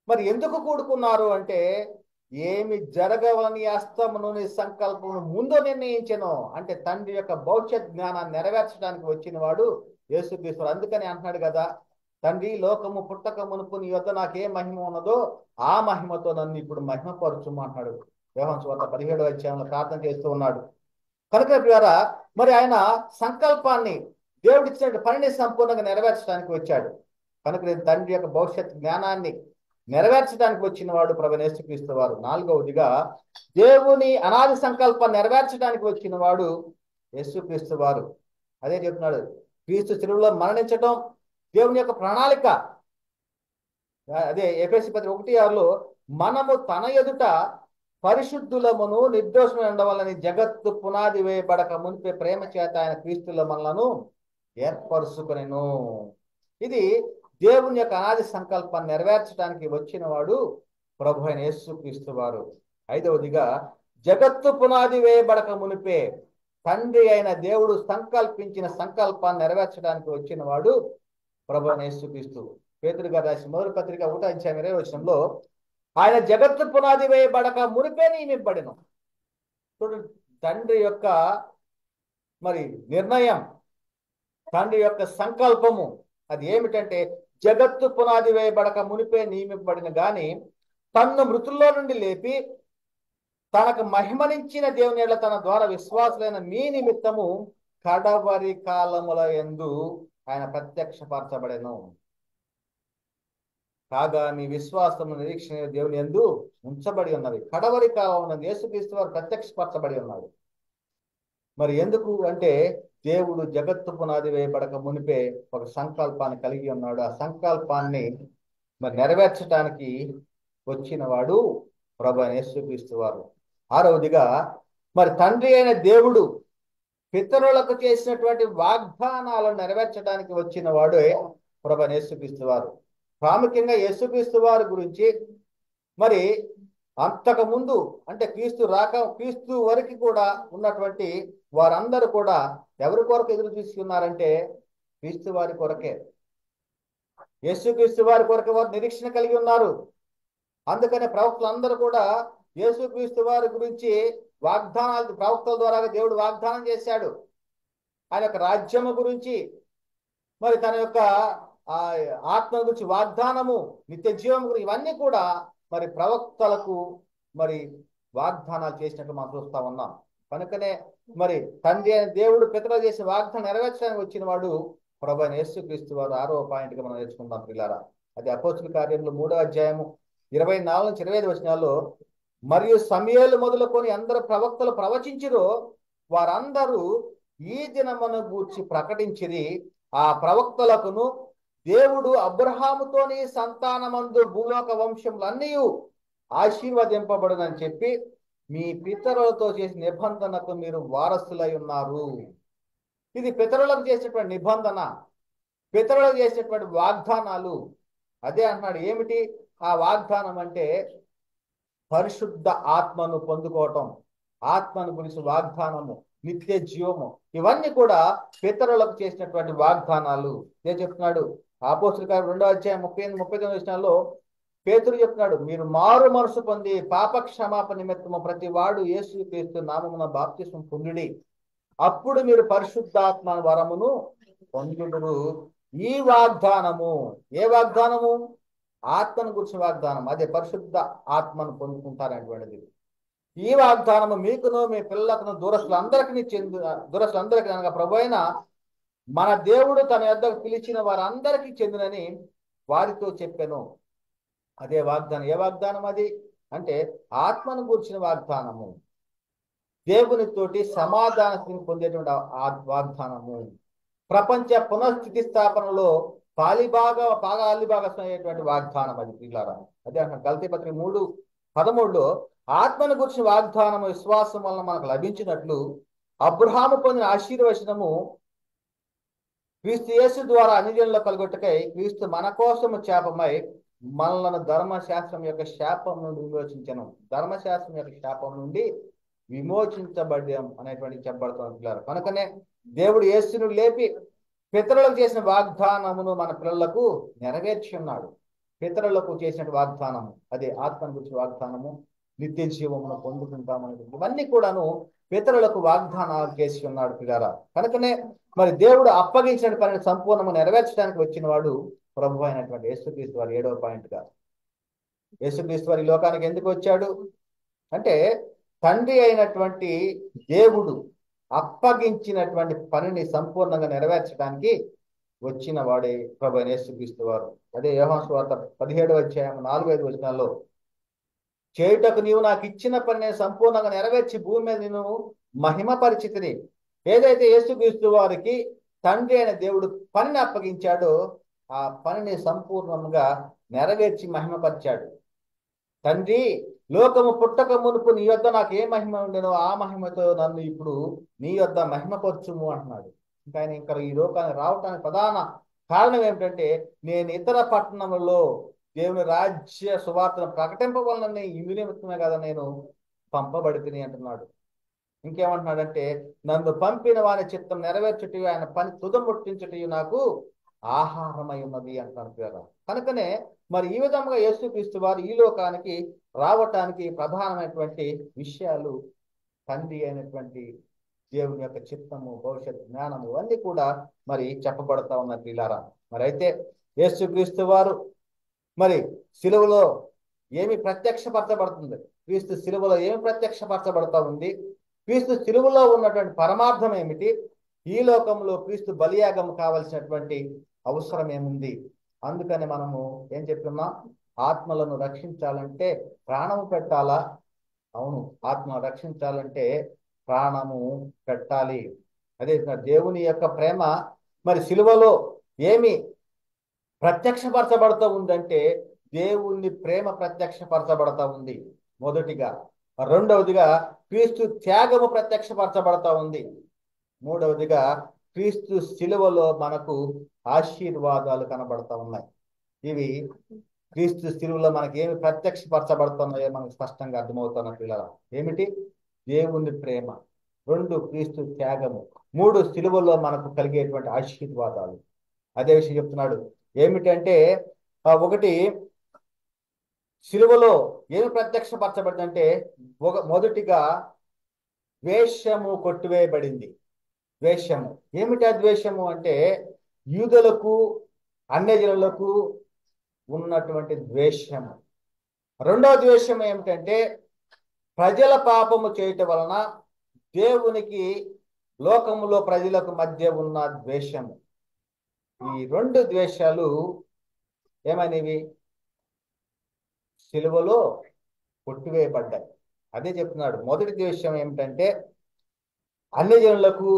మరి ఎందుకు కూడుకున్నారు అంటే, ఏమి జరగవలని హస్తమును నీ సంకల్పమును ముందు నిర్ణయించెను అంటే తండ్రి యొక్క భవిష్యత్ జ్ఞానాన్ని నెరవేర్చడానికి వచ్చిన వాడు యేసుక్రీస్తు. అందుకని అంటున్నాడు కదా, తండ్రి లోకము పుట్టక మునుపు నీ యొద్ద నాకే మహిమ ఉన్నదో ఆ మహిమతో నన్ను ఇప్పుడు మహిమపరచుము అంటున్నాడు. యోహాను సువార్త 17వ అధ్యాయంలో ప్రార్థన చేస్తూ ఉన్నాడు. కనుక ద్వారా మరి ఆయన సంకల్పాన్ని, దేవుడిచ్చిన పనిని సంపూర్ణంగా నెరవేర్చడానికి వచ్చాడు. కనుక తండ్రి యొక్క భవిష్యత్ జ్ఞానాన్ని నెరవేర్చడానికి వచ్చిన వాడు ప్రభువైన యేసుక్రీస్తు వారు. 4వదిగా దేవుని అనాది సంకల్పాన్ని నెరవేర్చడానికి వచ్చిన వాడు యేసుక్రీస్తు వారు. అదే చెప్తున్నాడు, క్రీస్తు సిలువలో మరణించడం దేవుని యొక్క ప్రణాళిక. అదే ఎఫెసీ పత్రిక 1:6లో, మనము తన ఎదుట పరిశుద్ధులమును నిర్దోషము ఉండవాలని జగత్తు పునాది వేయబడక మునిపే ప్రేమ చేత ఆయన క్రీస్తులో మనలను ఏర్పరుచుకొనెను. ఇది దేవుని యొక్క అనాది సంకల్పాన్ని నెరవేర్చడానికి వచ్చిన వాడు ప్రభు అయిన యేసుక్రీస్తు వారు. 5వదిగా జగత్తు పునాది వేయబడక మునిపే తండ్రి అయిన దేవుడు సంకల్పించిన సంకల్పాన్ని నెరవేర్చడానికి వచ్చిన వాడు ప్రభు అయిన యేసుక్రీస్తు. పేతురు గారు రాసిన మొదటి పత్రిక 1వ అధ్యాయం 20వ వచనంలో, ఆయన జగత్తు పునాది వేయబడక మునిపే నియమింపబడెను. చూడండి, తండ్రి యొక్క మరి నిర్ణయం, తండ్రి యొక్క సంకల్పము అది ఏమిటంటే, జగత్తు పునాది వేయబడక మునిపే నియమింపబడిన గాని తన్ను మృతుల్లో నుండి లేపి తనకు మహిమనిచ్చిన దేవుని యెడల తన ద్వారా విశ్వాసులైన మీ నిమిత్తము కడవరి కాలముల యందు ఆయన ప్రత్యక్షపరచబడెను. కాగా మీ విశ్వాసము నిరీక్షణ దేవుని యందు ఉంచబడి ఉన్నది. కడవరి కాలం యేసుక్రీస్తు వారు ప్రత్యక్షపరచబడి ఉన్నాడు. మరి ఎందుకు అంటే, దేవుడు జగత్తు పునాది వేయబడక మునిపే ఒక సంకల్పాన్ని కలిగి ఉన్నాడు. ఆ సంకల్పాన్ని మరి నెరవేర్చడానికి వచ్చిన వాడు ప్రభువైన యేసుక్రీస్తు వారు. 6వదిగా మరి తండ్రి అయిన దేవుడు పితరులకు చేసినటువంటి వాగ్దానాలను నెరవేర్చడానికి వచ్చిన వాడు ప్రభువైన యేసుక్రీస్తు వారు. ప్రాముఖ్యంగా యేసుక్రీస్తు వారి గురించి మరి అంతకు ముందు అంటే క్రీస్తు వరకు కూడా ఉన్నటువంటి వారందరూ కూడా ఎవరి కొరకు ఎదురు చూస్తున్నారంటే క్రీస్తు వారి కొరకే. యేసుక్రీస్తు వారి కొరకు వారు నిరీక్షణ కలిగి ఉన్నారు. అందుకనే ప్రవక్తలందరూ కూడా యేసుక్రీస్తు వారి గురించి వాగ్దానాలు ప్రవక్తల ద్వారా దేవుడు వాగ్దానం చేశాడు. ఆయన యొక్క రాజ్యము గురించి, మరి తన యొక్క ఆ ఆత్మ గురించి వాగ్దానము, నిత్య జీవం గురించి, ఇవన్నీ కూడా మరి ప్రవక్తలకు మరి వాగ్దానాలు చేసినట్టు మనం చూస్తా ఉన్నాం. కనుకనే మరి తండ్రి అయిన దేవుడు పితరులు చేసిన వాగ్దానం నెరవేర్చడానికి వచ్చిన వాడు ప్రభు అయిన యేసుక్రీస్తు వారు. 6వ పాయింట్గా మనం నేర్చుకుందాం పిల్లారా. అది అపోస్తుల కార్యములు 3వ అధ్యాయము 24 నుంచి 25 వచనాల్లో, మరియు సమూయేలు మొదలుకొని అందరు ప్రవక్తలు ప్రవచించిరో వారందరూ ఈ దినమును గూర్చి ప్రకటించిరి. ఆ ప్రవక్తలకును దేవుడు అబ్రహాముతోని సంతానమందు భూలోక వంశములన్నీ ఆశీర్వదింపబడునని చెప్పి మీ పితరులతో చేసిన నిబంధనకు మీరు వారసులై ఉన్నారు. ఇది పితరులకు చేసేటువంటి నిబంధన, పితరులకు చేసేటువంటి వాగ్దానాలు. అదే అంటున్నాడు. ఏమిటి ఆ వాగ్దానం అంటే? పరిశుద్ధ ఆత్మను పొందుకోవటం, ఆత్మను గురించి వాగ్దానము, నిత్య జీవము, ఇవన్నీ కూడా పితరులకు చేసినటువంటి వాగ్దానాలు. నేను చెప్తున్నాడు అపోస్తలుల కార్యములు 2వ అధ్యాయం 38-39 వచనాల్లో పేతురు చెప్తున్నాడు, మీరు మారు మనసు పొంది పాప క్షమాపణ నిమిత్తము ప్రతి వాడు యేసుక్రీస్తు నామమున బాప్తిస్మం పొందుడి, అప్పుడు మీరు పరిశుద్ధాత్మ వరమును పొందుదురు. ఈ వాగ్దానము, ఏ వాగ్దానము? ఆత్మను గురించి వాగ్దానం. అదే పరిశుద్ధ ఆత్మను పొందుకుంటారనేటువంటిది. ఈ వాగ్దానము మీకును మీ పిల్లలకును దూరస్తులందరికీ అనగా ప్రభువైన మన దేవుడు తన యొద్దకు పిలిచిన వారందరికీ చెందునని వారితో చెప్పాను. అదే వాగ్దానం. ఏ వాగ్దానం అది అంటే? ఆత్మను గురించిన వాగ్దానము, దేవునితోటి సమాధానం పొందేటువంటి వాగ్దానము, ప్రపంచ పునఃస్థితి స్థాపనలో పాలిభాగస్వమైనటువంటి వాగ్దానం అది పిల్లారా. అదే అంటున్నాడు గలతీ పత్రిక 3:13లో, ఆత్మను గురించి వాగ్దానము విశ్వాసం వలన మనకు లభించినట్లు అబ్రహాము పొందిన ఆశీర్వచనము క్రీస్తు యేసు ద్వారా అన్యజనుల్లో కలుగొట్టకై క్రీస్తు మన కోసము శాపమై మనలను ధర్మశాస్త్రం యొక్క శాపం నుండి విమోచించను. ధర్మశాస్త్రం యొక్క శాపం నుండి విమోచించబడ్డాం అనేటువంటి చెప్పబడుతున్న పిల్లలు. కనుకనే దేవుడు యేసును లేపి పితరులకు చేసిన వాగ్దానమును మన పిల్లలకు నెరవేర్చి ఉన్నాడు. పితరులకు చేసిన వాగ్దానము అదే ఆత్మను గురించి వాగ్దానము, నిత్య జీవమును పొందుకుంటామని, ఇవన్నీ కూడాను పితరులకు వాగ్దానాలు చేసి ఉన్నాడు పిల్లారా. కనుకనే మరి దేవుడు అప్పగించిన పనిని సంపూర్ణము నెరవేర్చడానికి వచ్చిన వాడు ప్రభు అయినటువంటి యేసుక్రీస్తు వారు. 7వ పాయింట్గా, యేసుక్రీస్తు వారి లోకానికి ఎందుకు వచ్చాడు అంటే, తండ్రి అయినటువంటి దేవుడు అప్పగించినటువంటి పనిని సంపూర్ణంగా నెరవేర్చడానికి వచ్చిన వాడే ప్రభు అయిన యేసుక్రీస్తు వారు. అదే యోహాను సువార్త 17వ అధ్యాయం 4-5 వచనాల్లో, చేయుటకు నీవు నాకు ఇచ్చిన పని నేను సంపూర్ణంగా నెరవేర్చి భూమి మీద నేను మహిమపరిచితిని. ఏదైతే యేసుక్రీస్తు వారికి తండ్రి అయిన దేవుడు పనిని అప్పగించాడో ఆ పనిని సంపూర్ణంగా నెరవేర్చి మహిమపరిచాడు. తండ్రి, లోకము పుట్టక మునుపు నీ యొద్ద నాకు ఏ మహిమ ఉండేనో ఆ మహిమతో నన్ను ఇప్పుడు నీ యొద్ద మహిమపరచుము అంటున్నాడు. ఇంకా ఈ లోకానికి రావటానికి ప్రధాన కారణం ఏమిటంటే, నేను ఇతర పట్టణములలో దేవుని రాజ్య సువార్తను ప్రకటింపవలనని ఇందు నిమిత్తమే కదా నేను పంపబడితిని అంటున్నాడు. ఇంకేమంటున్నాడంటే, నన్ను పంపిన వాని చిత్తం నెరవేర్చుటి, ఆయన పని తుదముట్టించుటి నాకు ఆహారమై ఉన్నది అంటున్నాడు కదా. కనుకనే మరి ఈ విధంగా యేసుక్రీస్తు వారు ఈ లోకానికి రావటానికి ప్రధానమైనటువంటి విషయాలు తండ్రి అయినటువంటి దేవుని యొక్క చిత్తము, భవిష్యత్ జ్ఞానము అన్నీ కూడా మరి చెప్పబడతా ఉన్నారు పిల్లారా. మరి అయితే యేసుక్రీస్తు వారు మరి సిలువలో ఏమి ప్రత్యక్షపరచబడుతుంది? క్రీస్తు సిలువలో ఏమి ప్రత్యక్షపరచబడతా ఉంది? క్రీస్తు సిలువలో ఉన్నటువంటి పరమార్థం ఏమిటి? ఈ లోకంలో క్రీస్తు బలియాగం కావలసినటువంటి అవసరం ఏముంది? అందుకని మనము ఏం చెప్తున్నాం? ఆత్మలను రక్షించాలంటే ప్రాణము పెట్టాలా? అవును, ఆత్మను రక్షించాలంటే ప్రాణము పెట్టాలి. అదే దేవుని యొక్క ప్రేమ మరి సిలువలో ఏమి ప్రత్యక్షపరచబడుతూ ఉందంటే, దేవుని ప్రేమ ప్రత్యక్షపరచబడతా ఉంది మొదటిగా. రెండవదిగా క్రీస్తు త్యాగము ప్రత్యక్షపరచబడతా ఉంది. మూడవదిగా క్రీస్తు సిలువలో మనకు ఆశీర్వాదాలు కనబడతా ఉన్నాయి. ఇవి క్రీస్తు సిలువలో మనకి ఏమి ప్రత్యక్షపరచబడుతున్నాయో మనకు స్పష్టంగా అర్థమవుతున్న పిల్లల. ఏమిటి? దేవుని ప్రేమ, రెండు క్రీస్తు త్యాగము, మూడు సిలువలో మనకు కలిగేటువంటి ఆశీర్వాదాలు. అదే విషయం చెప్తున్నాడు. ఏమిటంటే ఒకటి సిలువలో ఏమి ప్రత్యక్షపరచబడిందంటే మొదటిగా ద్వేషము కొట్టివేయబడింది. ద్వేషము ఏమిటి? ఆ ద్వేషము అంటే యూదులకు అన్యజనులకు ఉన్నటువంటి ద్వేషము. రెండవ ద్వేషం ఏమిటంటే ప్రజల పాపము చేయటం వలన దేవునికి లోకములో ప్రజలకు మధ్య ఉన్న ద్వేషము. ఈ రెండు ద్వేషాలు ఏమైనవి? సిలువలో కొట్టివేయబడ్డాయి. అదే చెప్తున్నాడు. మొదటి ద్వేషం ఏమిటంటే అన్యజనులకు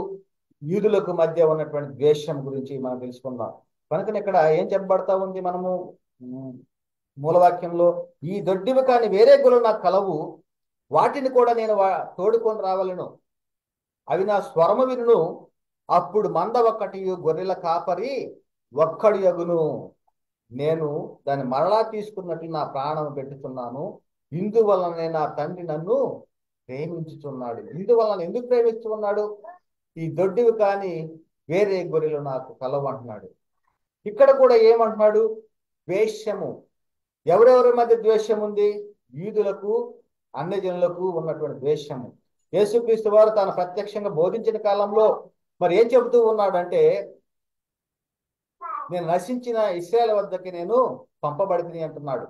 యూదులకు మధ్య ఉన్నటువంటి ద్వేషం గురించి మనం తెలుసుకుందాం. కనుక ఇక్కడ ఏం చెప్పబడతా ఉంది మనము మూలవాక్యంలో? ఈ దొడ్డివి కాని వేరే గొర్రెలు నాకు కలవు, వాటిని కూడా నేను తోడుకొని రావాలను, అవి నా స్వరము వినును, అప్పుడు మంద ఒక్కటి గొర్రెల కాపరి ఒక్కడు యగును, నేను దాన్ని మరలా తీసుకున్నట్లు నా ప్రాణం పెట్టుతున్నాను, ఇందువలనే నా తండ్రి నన్ను ప్రేమించుతున్నాడు. ఇందువలన ఎందుకు ప్రేమిస్తున్నాడు? ఈ దొడ్డివి కాని వేరే గొర్రెలు నాకు కలవు అంటున్నాడు. ఇక్కడ కూడా ఏమంటున్నాడు? ద్వేషము. ఎవరెవరి మధ్య ద్వేషం ఉంది? యూదులకు అన్యజనులకు ఉన్నటువంటి ద్వేషము. యేసుక్రీస్తు వారు తాను ప్రత్యక్షంగా బోధించిన కాలంలో మరి ఏం చెబుతూ ఉన్నాడంటే, నేను నశించిన ఇశ్రాయేలు వద్దకి నేను పంపబడితిని అంటున్నాడు.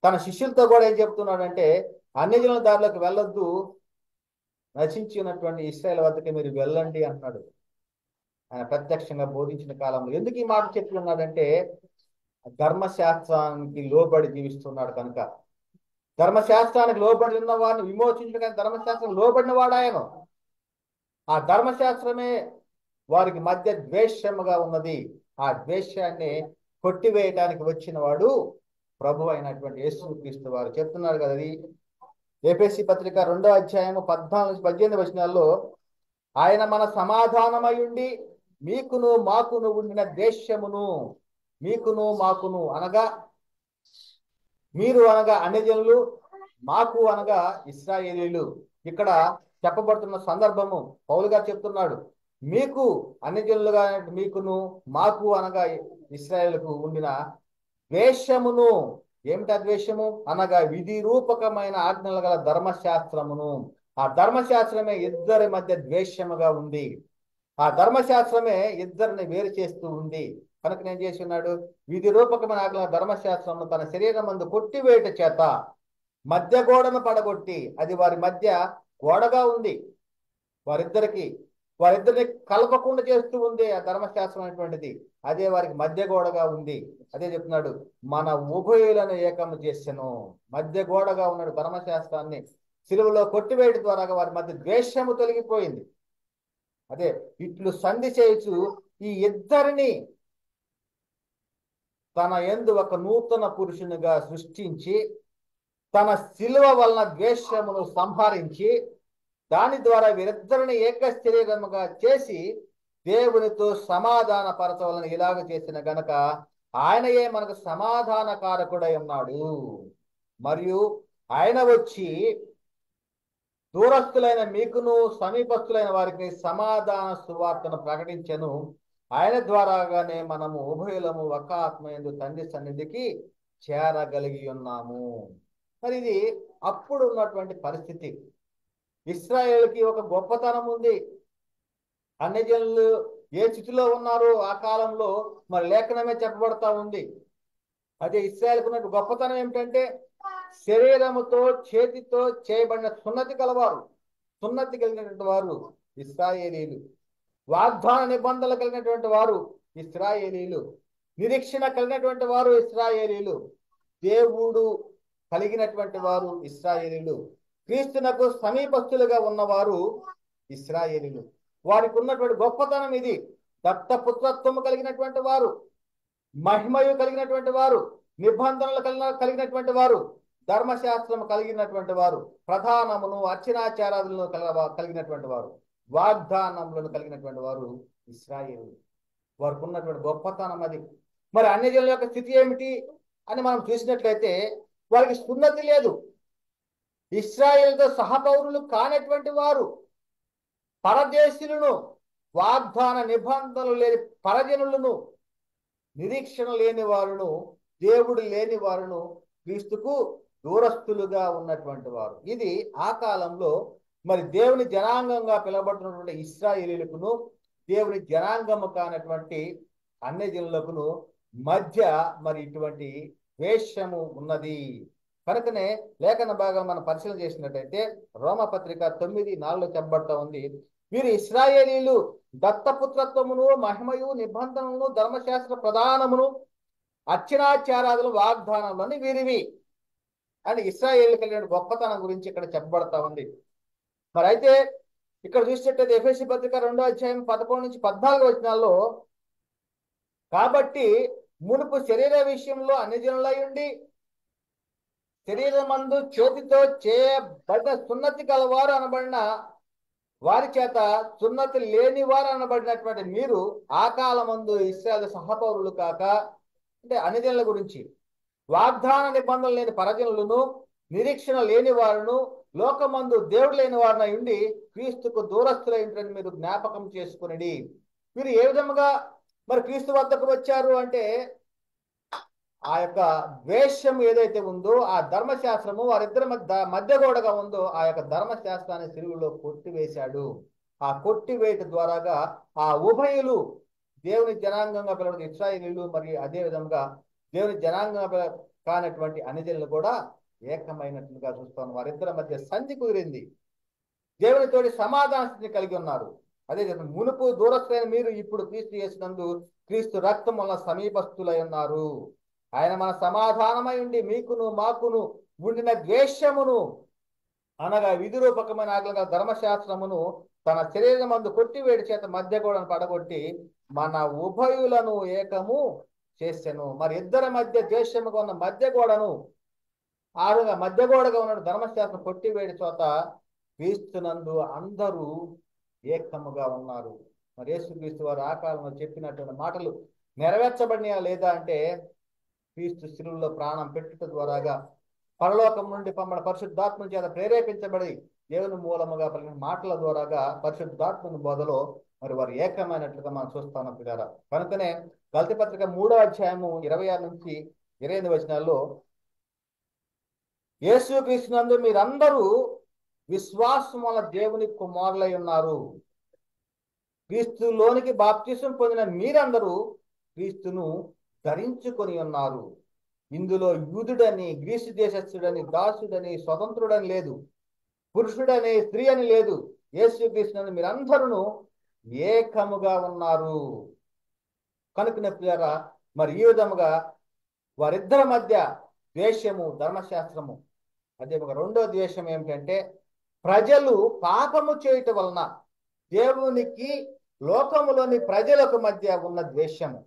తన శిష్యులతో కూడా ఏం చెప్తున్నాడంటే, అన్యజనుల దారిలోకి వెళ్ళొద్దు, నశించినటువంటి ఇశ్రాయేలు వద్దకి మీరు వెళ్ళండి అంటున్నాడు ఆయన ప్రత్యక్షంగా బోధించిన కాలంలో. ఎందుకు ఈ మాట చెప్తున్నాడంటే ధర్మశాస్త్రానికి లోబడి జీవిస్తున్నాడు కనుక. ధర్మశాస్త్రానికి లోబడి ఉన్న వారిని విమోచించడానికి ధర్మశాస్త్రం లోబడిన వాడాయను. ఆ ధర్మశాస్త్రమే వారికి మధ్య ద్వేషముగా ఉన్నది. ఆ ద్వేషాన్ని కొట్టివేయటానికి వచ్చిన వాడు ప్రభు అయినటువంటి యేసుక్రీస్తు వారు. చెప్తున్నారు కదా, అది ఎఫెసీ పత్రిక 2వ అధ్యాయము 14-18 వచనాల్లో, ఆయన మన సమాధానమై ఉండి మీకును మాకును ఉండిన ద్వేషమును, మీకును మాకును అనగా మీరు అనగా అన్యజనులు, మాకు అనగా ఇశ్రాయేలీయులు. ఇక్కడ చెప్పబడుతున్న సందర్భము పౌలు గారు చెప్తున్నాడు, మీకు అన్యజనులుగా మీకును మాకు అనగా ఇశ్రాయేలుకు ఉండిన ద్వేషమును. ఏమిటా ద్వేషము? అనగా విధి రూపకమైన ఆజ్ఞలు గల ధర్మశాస్త్రమును. ఆ ధర్మశాస్త్రమే ఇద్దరి మధ్య ద్వేషముగా ఉంది. ఆ ధర్మశాస్త్రమే ఇద్దరిని వేరు చేస్తూ ఉంది. కనుక నేను చేసి ఉన్నాడు, విధి రూపకమైన ఆజ్ఞల ధర్మశాస్త్రము తన శరీరం మందు కొట్టివేయట చేత మధ్య గోడను పడగొట్టి, అది వారి మధ్య గోడగా ఉంది, వారిద్దరిని కలపకుండా చేస్తూ ఉంది. ఆ ధర్మశాస్త్రం అనేటువంటిది అదే వారికి మధ్య గోడగా ఉంది. అదే చెప్తున్నాడు, మన ఉభయులను ఏకము చేసెను. మధ్య గోడగా ఉన్నాడు ధర్మశాస్త్రాన్ని సిలువలో కొట్టివేయడం ద్వారా వారి మధ్య ద్వేషము తొలగిపోయింది. అదే ఇట్లు సంధి చేయొచ్చు ఈ ఇద్దరిని తన యందు ఒక నూతన పురుషునిగా సృష్టించి తన శిలువ వలన ద్వేషమును సంహరించి దాని ద్వారా వీరిద్దరిని ఏక శరీరముగా చేసి దేవునితో సమాధాన పరచవలని ఇలాగ చేసిన గనక ఆయనయే మనకు సమాధాన కారకుడై ఉన్నాడు. మరియు ఆయన వచ్చి దూరస్తులైన మీకును సమీపస్తులైన వారికి సమాధాన సువార్తను ప్రకటించెను. ఆయన ద్వారాగానే మనము ఉభయులము ఒక ఆత్మయందు తండ్రి సన్నిధికి చేరగలిగి ఉన్నాము. మరి ఇది అప్పుడు ఉన్నటువంటి పరిస్థితి. ఇశ్రాయేలుకి ఒక గొప్పతనం ఉంది. అన్యజనులు ఏ స్థితిలో ఉన్నారో ఆ కాలంలో మరి లేఖనమే చెప్పబడతా ఉంది. అదే ఇశ్రాయేలుకు ఉన్న గొప్పతనం ఏమిటంటే శరీరముతో చేతితో చేయబడిన సున్నతి కలవారు, సున్నతి కలిగినటువంటి వారు ఇశ్రాయేలీలు. వాగ్దాన నిబంధనలు కలిగినటువంటి వారు ఇశ్రాయేలీలు. నిరీక్షణ కలిగినటువంటి వారు ఇశ్రాయేలీలు. దేవుడు కలిగినటువంటి వారు ఇశ్రాయేలీలు. క్రీస్తునకు సమీపస్తులుగా ఉన్నవారు ఇశ్రాయేలీలు. వారికి ఉన్నటువంటి గొప్పతనం ఇది. దత్తపుత్రత్వము కలిగినటువంటి వారు, మహిమయు కలిగినటువంటి వారు, నిబంధనలు కలిగినటువంటి వారు, ధర్మశాస్త్రము కలిగినటువంటి వారు, ప్రధానమును అర్చనాచారాలను కలిగినటువంటి వారు, వాగ్దానములను కలిగినటువంటి వారు ఇశ్రాయేలు. వారికి ఉన్నటువంటి గొప్పతనం అది. మరి అన్యజనుల యొక్క స్థితి ఏమిటి అని మనం చూసినట్లయితే వారికి సున్నతి లేదు. ఇశ్రాయేలుతో సహపౌరులు కానటువంటి వారు. పరదేశులను, వాగ్దాన నిబంధనలు లేని పరజనులను, నిరీక్షణ లేని వారును, దేవుడు లేని వారును, క్రీస్తుకు దూరస్తులుగా ఉన్నటువంటి వారు. ఇది ఆ కాలంలో మరి దేవుని జనాంగంగా పిలువబడుతున్నటువంటి ఇశ్రాయేలీలకును, దేవుని జనాంగము కానటువంటి అన్యజనులకును మధ్య మరి ఇటువంటి ద్వేషము ఉన్నది. కనుకనే లేఖన భాగం మనం పరిశీలన చేసినట్టయితే రోమపత్రిక 9:4 చెప్పబడతా ఉంది, వీరు ఇశ్రాయేలీలు దత్తపుత్రత్వమును, మహిమయు, నిబంధనలను, ధర్మశాస్త్ర ప్రధానమును, అర్చనాచారాదులు, వాగ్దానములని వీరివి అని ఇశ్రాయేలు కలిగిన గొప్పతనం గురించి ఇక్కడ చెప్పబడతా ఉంది. మరి అయితే ఇక్కడ చూసినట్టయితే ఎఫెసీ పత్రిక 2:11-14 వచనాల్లో, కాబట్టి మునుపు శరీర విషయంలో అన్యజనులై ఉండి శరీరమందు చేతితో చేయబడిన సున్నతి గలవారు అనబడిన వారి చేత సున్నతి లేని వారు అనబడినటువంటి మీరు ఆ కాలమందు ఇశ్రాయేలు సహపౌరులు కాక, అంటే అన్యజనుల గురించి, వాగ్దాన నిబంధనలు లేని పరజనులను, నిరీక్షణ లేని వారును, లోకమందు దేవుడు లేని వారినై ఉండి క్రీస్తుకు దూరస్తులైన మీరు జ్ఞాపకం చేసుకుని. వీరు ఏ విధముగా మరి క్రీస్తు వద్దకు వచ్చారు అంటే, ఆ యొక్క ద్వేషం ఏదైతే ఉందో ఆ ధర్మశాస్త్రము వారిద్దరి మధ్య గోడగా ఉందో ఆ యొక్క ధర్మశాస్త్రాన్ని సిలువలో కొట్టివేశాడు. ఆ కొట్టివేట ద్వారాగా ఆ ఉభయులు, దేవుని జనాంగంగా పిలవబడిన ఇశ్రాయేలీయులు మరియు అదే విధంగా దేవుని జనాంగంగా కానటువంటి అన్యజనులు కూడా ఏకమైనట్లుగా చూస్తాం. వారిద్దరి మధ్య సంధి కుదిరింది. దేవునితోటి సమాధాన స్థితిని కలిగి ఉన్నారు. అదే మునుపు దూరస్తులైన మీరు ఇప్పుడు క్రీస్తు యేసునందు క్రీస్తు రక్తం వలన సమీపస్తులై ఉన్నారు. ఆయన మన సమాధానమై ఉండి మీకును మాకును ఉండిన ద్వేషమును, అనగా విధిరూపకమైన ఆజ్ఞ ధర్మశాస్త్రమును తన శరీరమందు కొట్టివేడి చేత మధ్య గోడను పడగొట్టి మన ఉభయులను ఏకము చేసెను. మరి ఇద్దరి మధ్య ద్వేషముగా ఉన్న మధ్య గోడను, ఆరుగా మధ్య గోడగా ఉన్న ధర్మశాస్త్రం కొట్టివేడి చోట క్రీస్తునందు అందరూ ఏకముగా ఉన్నారు. మరి యేసుక్రీస్తు వారు ఆ కాలంలో చెప్పినటువంటి మాటలు నెరవేర్చబడినా లేదా అంటే, క్రీస్తు శిలువలో ప్రాణం పెట్టుట ద్వారాగా పరలోకం నుండి పంపబడిన పరిశుద్ధాత్మ చేత ప్రేరేపించబడి దేవుని మూలముగా పలికిన మాటల ద్వారాగా పరిశుద్ధాత్మని బోధలో మరి వారు ఏకమైనట్లుగా మనం చూస్తాం పిల్లారా. కనుకనే గలతీ పత్రిక 3:26-28 వచనాల్లో, యేసుక్రీస్తునందు మీరందరూ విశ్వాసం వల్ల దేవుని కుమారులై ఉన్నారు. క్రీస్తులోనికి బాప్తిసం పొందిన మీరందరూ క్రీస్తును ధరించుకొని ఉన్నారు. ఇందులో యూదుడని, గ్రీసు దేశస్థుడని, దాసుడని, స్వతంత్రుడని లేదు, పురుషుడని, స్త్రీ అని లేదు, యేసుక్రీస్తునందు మీరందరూ ఏకముగా ఉన్నారు. కనుక ప్రియులారా, మరి ఈ విధముగా వారిద్దరి మధ్య ద్వేషము ధర్మశాస్త్రము. అదే ఒక రెండో ద్వేషం ఏమిటంటే, ప్రజలు పాపము చేయటం వలన దేవునికి లోకములోని ప్రజలకు మధ్య ఉన్న ద్వేషము.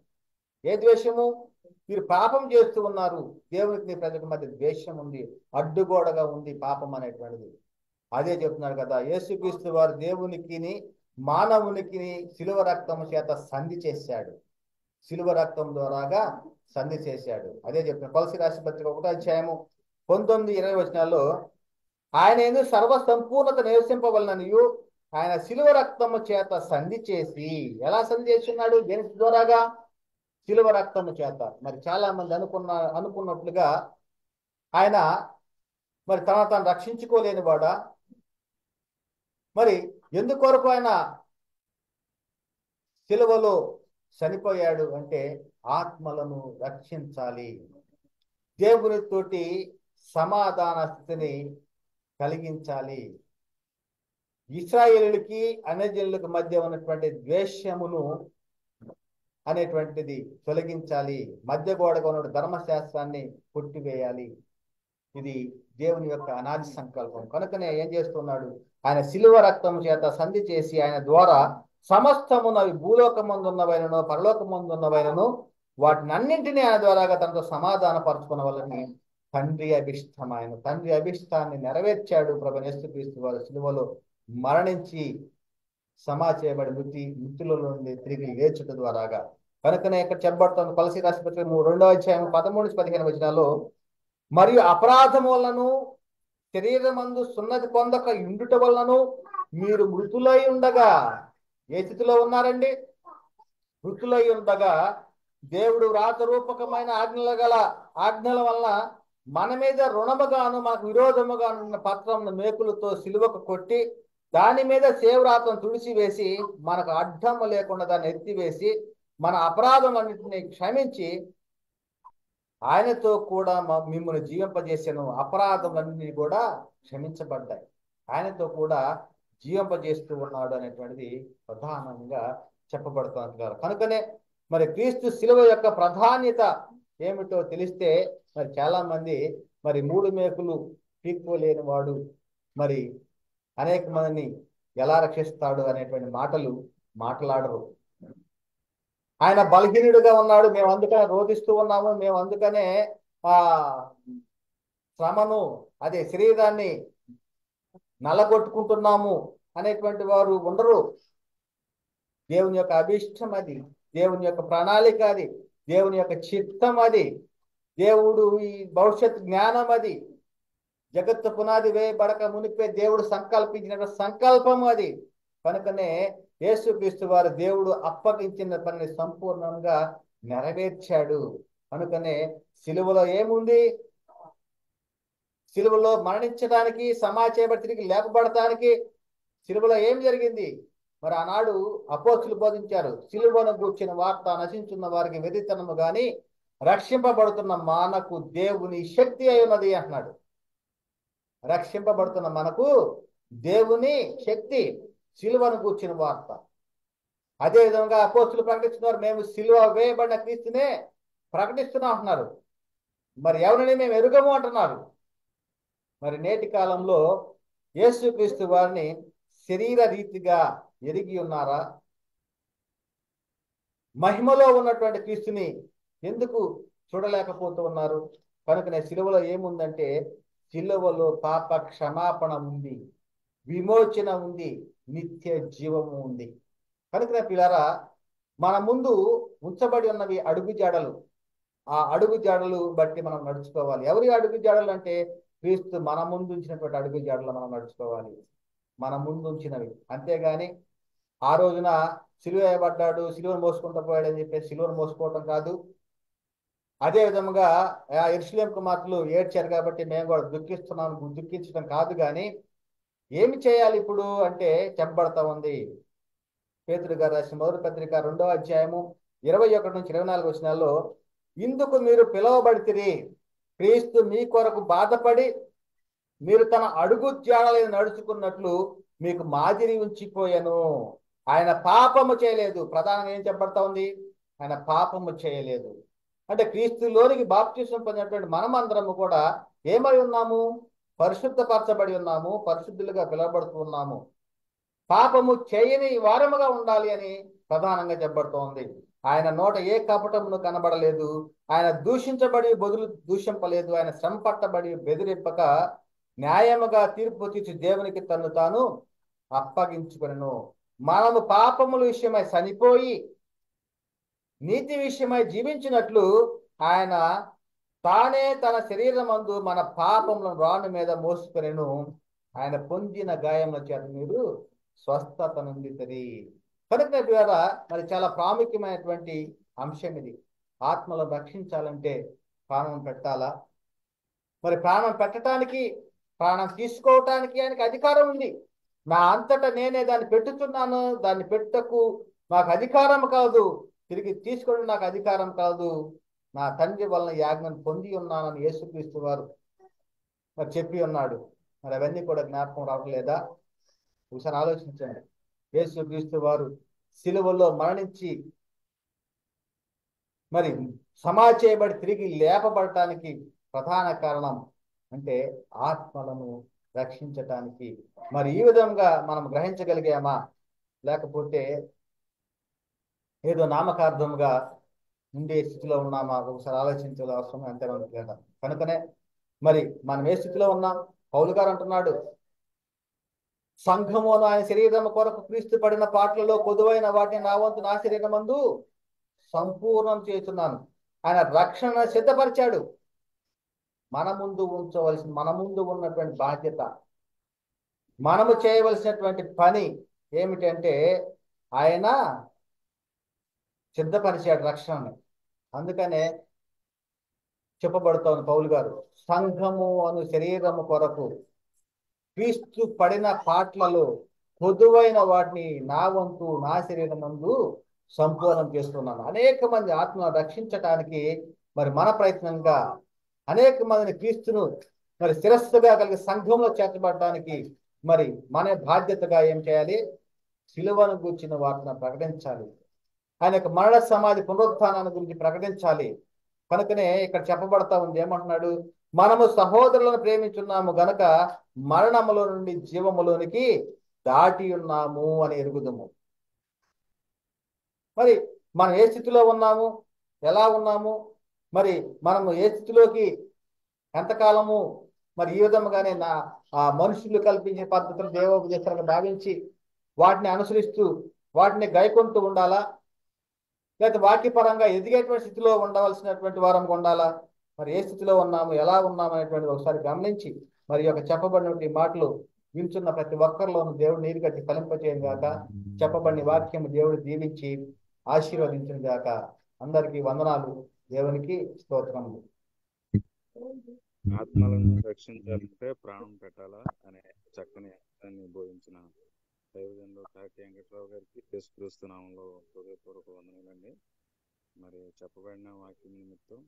ఏ ద్వేషము? మీరు పాపం చేస్తూ ఉన్నారు, దేవునికి ప్రజలకు మధ్య ద్వేషం ఉంది, అడ్డుగోడగా ఉంది పాపం అనేటువంటిది. అదే చెప్తున్నారు కదా, యేసుక్రీస్తు వారు దేవునికిని మానవునికి శిలువ రక్తము చేత సంధి చేశాడు. శిలువ రక్తం ద్వారాగా సంధి చేశాడు. అదే చెప్తున్నారు కొలసీ రాసిన పత్రిక 1:19-20 వచనాల్లో, ఆయన ఎందుకు సర్వ సంపూర్ణత నివసింపవలననియు ఆయన శిలువ రక్తము చేత సంధి చేసి, ఎలా సంధి చేస్తున్నాడు? దేని ద్వారాగా? శిలువ రక్తము చేత. మరి చాలా మంది అనుకున్నట్లుగా ఆయన మరి తను రక్షించుకోలేని వాడా? మరి ఎందుకొరకు ఆయన శిలువలో చనిపోయాడు అంటే, ఆత్మలను రక్షించాలి, దేవునితోటి సమాధాన స్థితిని కలిగించాలి, ఇశ్రాయేలుకి అన్యజనులకు మధ్య ఉన్నటువంటి ద్వేషమును అనేటువంటిది తొలగించాలి, మధ్య గోడగా ఉన్న ధర్మశాస్త్రాన్ని కొట్టివేయాలి. ఇది దేవుని యొక్క అనాది సంకల్పం. కనుకనే ఏం చేస్తున్నాడు? ఆయన శిలువ రక్తం చేత సంధి చేసి ఆయన ద్వారా సమస్తమునవి భూలోకమందున్నవైనను పరలోకమందున్నవైనను వాటిని అన్నింటినీ ఆయన ద్వారాగా తనతో సమాధాన పరచుకున్న వాళ్ళని తండ్రి అభిష్టాన్ని నెరవేర్చాడు. ప్రభువైన యేసుక్రీస్తు వారు శిలువలో మరణించి చేయబడి మృతులలో నుండి తిరిగి లేచుట ద్వారాగా. కనుకనే ఇక్కడ చెప్పబడుతుంది కొలసీ రాసిన పత్రిక 2:13-15 వచనాల్లో, మరియు అపరాధం వలనను శరీరమందు సున్నతి పొందక ఇండుట వలనను మీరు మృతులై ఉండగా, ఏ స్థితిలో ఉన్నారండి? మృతులై ఉండగా దేవుడు వ్రాతరూపకమైన ఆజ్ఞల వలన మన మీద రుణముగాను మనకు విరోధముగాను ఉన్న పత్రమును మేకులతో సిలువకు కొట్టి దాని మీద సేవరాతను తుడిచివేసి మనకు అడ్డము లేకుండా దాన్ని ఎత్తివేసి మన అపరాధములన్నింటినీ క్షమించి ఆయనతో కూడా మిమ్మల్ని జీవింపజేసాను. అపరాధములన్నీ కూడా క్షమించబడ్డాయి. ఆయనతో కూడా జీవింపజేస్తూ ఉన్నాడు అనేటువంటిది ప్రధానంగా చెప్పబడుతున్నారు. కనుకనే మరి క్రీస్తు శిలువ యొక్క ప్రాధాన్యత ఏమిటో తెలిస్తే మరి చాలా మంది మరి మూడు మేకులు పీక్కోలేని వాడు మరి అనేక మందిని ఎలా రక్షిస్తాడు అనేటువంటి మాటలు మాట్లాడరు. ఆయన బలహీనుడిగా ఉన్నాడు, మేము అందుకనే రోధిస్తూ ఉన్నాము, మేము అందుకనే ఆ శ్రమను అదే శరీరాన్ని నల్లగొట్టుకుంటున్నాము అనేటువంటి వారు ఉండరు. దేవుని యొక్క అభిష్టం అది, దేవుని యొక్క ప్రణాళిక అది, దేవుని యొక్క చిత్తం అది, దేవుడు ఈ భవిష్యత్ జ్ఞానం అది, జగత్తు పునాది వేయబడక మునిపే దేవుడు సంకల్పించిన సంకల్పం అది. కనుకనే యేసుక్రీస్తు వారు దేవుడు అప్పగించిన పనిని సంపూర్ణంగా నెరవేర్చాడు. కనుకనే సిలువలో ఏముంది? సిలువలో మరణించడానికి, సమాచేయబడి తిరిగి లేపబడటానికి సిలువలో ఏం జరిగింది? మరి ఆనాడు అపోస్తులు బోధించారు, సిలువను గూర్చిన వార్త నశించున్న వారికి వెరితనము గాని రక్షింపబడుతున్న మనకు దేవుని శక్తి అయి ఉన్నది అంటున్నాడు. రక్షింపబడుతున్న మనకు దేవుని శక్తి, సిలువను గూర్చిన వార్త. అదే విధంగా అపోస్తులు ప్రకటిస్తున్నారు, మేము సిలువ వేయబడిన క్రీస్తునే ప్రకటిస్తున్నాం అంటున్నారు. మరి ఎవరిని మేము ఎరుగము అంటున్నారు. మరి నేటి కాలంలో యేసుక్రీస్తు వారిని శరీర రీతిగా ఎరిగి ఉన్నారా? మహిమలో ఉన్నటువంటి క్రీస్తుని ఎందుకు చూడలేకపోతూ ఉన్నారు? కనుకనే సిలువలో ఏముందంటే, సిలువలో పాప క్షమాపణ ఉంది, విమోచన ఉంది, నిత్య జీవము ఉంది. కనుకనే పిల్లారా, మన ముందు ఉంచబడి ఉన్నవి అడుగు జాడలు. ఆ అడుగు జాడలు బట్టి మనం నడుచుకోవాలి. ఎవరి అడుగు జాడలు అంటే క్రీస్తు మన ముందు ఉంచినటువంటి అడుగు జాడలు మనం నడుచుకోవాలి, మన ముందు ఉంచినవి. అంతేగాని ఆ రోజున సిలువ వేయబడ్డాడు, సిలువను మోసుకుంటూ పోయాడని చెప్పేసి సిలువను మోసుకోవటం కాదు. అదే విధముగా యెరూషలేము కుమార్తెలు ఏడ్చారు కాబట్టి మేము కూడా దుఃఖించడం కాదు. కానీ ఏమి చేయాలి ఇప్పుడు అంటే చెప్పబడతా ఉంది. పేతురు గారు రాసిన మొదటి పత్రిక 2వ అధ్యాయము 21 నుంచి 24 వచనాల్లో, ఇందుకు మీరు పిలువబడితిరి, క్రీస్తు మీ కొరకు బాధపడి మీరు తన అడుగు జాడలను నడుచుకున్నట్లు మీకు మాదిరి ఉంచిపోయాను. ఆయన పాపము చేయలేదు. ప్రధానంగా ఏం చెప్పబడతా ఉంది? ఆయన పాపము చేయలేదు. అంటే క్రీస్తులోనికి బాప్తిసం పొందినటువంటి మనమందరము కూడా ఏమై ఉన్నాము? పరిశుద్ధపరచబడి ఉన్నాము, పరిశుద్ధులుగా పిలువబడుతూ ఉన్నాము. పాపము చేయని వారముగా ఉండాలి అని ప్రధానంగా చెప్పబడుతోంది. ఆయన నోట ఏ కపటమును కనబడలేదు. ఆయన దూషించబడి బదులు దూషింపలేదు. ఆయన శ్రమ పట్టబడి బెదిరింపక న్యాయముగా తీర్పు తీర్చి దేవునికి తన్ను తాను అప్పగించుకొనెను. మనము పాపముల విషయమై చనిపోయి నీతి విషయమై జీవించినట్లు ఆయన తానే తన శరీరమందు మన పాపములను రాను మీద మోసుకొనెను. ఆయన పొందిన గాయముల చేత మీరు స్వస్థత నొందితిరి. కనుక ద్వారా మరి చాలా ప్రాముఖ్యమైనటువంటి అంశం ఇది. ఆత్మలను రక్షించాలంటే ప్రాణం పెట్టాలా? మరి ప్రాణం పెట్టడానికి, ప్రాణం తీసుకోవటానికి ఆయనకి అధికారం ఉంది. నా అంతటా నేనే దాన్ని పెట్టుతున్నాను, దాన్ని పెట్టకు నాకు అధికారం కాదు, తిరిగి తీసుకోవడం నాకు అధికారం కాదు, నా తండ్రి వలన యాజ్ఞను పొంది ఉన్నానని యేసుక్రీస్తు వారు మరి చెప్పి ఉన్నాడు. మరి అవన్నీ కూడా జ్ఞాపకం రావట్లేదా? ఒకసారి ఆలోచించండి. యేసుక్రీస్తు వారు సిలువలో మరణించి మరి సమాచేయబడి తిరిగి లేపబడటానికి ప్రధాన కారణం అంటే ఆత్మలను రక్షించటానికి. మరి ఈ విధంగా మనం గ్రహించగలిగామా, లేకపోతే ఏదో నామకార్థంగా ఉండే స్థితిలో ఉన్నామా? ఒకసారి ఆలోచించాల్సిన అవసరం అంతే లేదా? కనుకనే మరి మనం ఏ స్థితిలో ఉన్నాం? పౌలు గారు అంటున్నాడు, సంఘమును ఆయన శరీరం కొరకు క్రీస్తు పడిన పాటలలో కొదువైన వాటిని నా వంతు నా శరీరమందు సంపూర్ణం చేస్తున్నాను. ఆయన రక్షణ సిద్ధపరిచాడు. మన ముందు ఉంచవలసిన, మన ముందు ఉన్నటువంటి బాధ్యత మనము చేయవలసినటువంటి పని ఏమిటంటే ఆయన సిద్ధపరిచాడు రక్షణని. అందుకనే చెప్పబడుతోంది పౌలు గారు, సంఘము అను శరీరము కొరకు క్రీస్తు పడిన పాటలలో పొదువైన వాటిని నా వంతు నా శరీరం నందు సంపూర్ణం చేస్తున్నాను. అనేక మంది ఆత్మను రక్షించటానికి మరి మన ప్రయత్నంగా అనేక మందిని క్రీస్తును మరి శిరస్సుగా కలిగి సంఘంలో చేర్చబడటానికి మరి మన బాధ్యతగా ఏం చేయాలి? సిలువను గూర్చిన వార్తను ప్రకటించాలి. ఆయన యొక్క మరణ సమాధి పునరుత్థానాన్ని గురించి ప్రకటించాలి. కనుకనే ఇక్కడ చెప్పబడతా ఉంది, ఏమంటున్నాడు? మనము సహోదరులను ప్రేమించున్నాము గనక మరణములో నుండి జీవములోనికి దాటి ఉన్నాము అని ఎరుగుదము. మరి మనం ఏ స్థితిలో ఉన్నాము, ఎలా ఉన్నాము, మరి మనము ఏ స్థితిలోకి ఎంతకాలము మరి ఈ విధముగానే ఆ మనుషులు కల్పించే పద్ధతులు దేవోపదేశాలను భావించి వాటిని అనుసరిస్తూ వాటిని గైకొంటూ ఉండాలా, లేకపోతే వాక్యపరంగా ఎదిగేటువంటి స్థితిలో ఉండవలసినటువంటి వారం ఉండాలా? మరి ఏ స్థితిలో ఉన్నాము, ఎలా ఉన్నాము అనేటువంటిది ఒకసారి గమనించి మరి యొక్క చెప్పబడినటువంటి మాటలు వింటున్న ప్రతి ఒక్కరిలోనూ దేవుడు నీరు కట్టి ఫలింపచేయను గాక. చెప్పబడిన వాక్యం దేవుడు దీవించి ఆశీర్వదించిన గాక. అందరికీ వందనాలు. దేవునికి స్తోత్రములు. ఆత్మలను రక్షించాలంటే ప్రాణం పెట్టాలా అనే చక్కని అంశాన్ని బోధించిన దైవజనులు తాటి వెంకట్రావు గారికి యేసుక్రీస్తు నామములో హృదయపూర్వక వందనాలండి. మరి చెప్పబడిన వాక్యం నిమిత్తం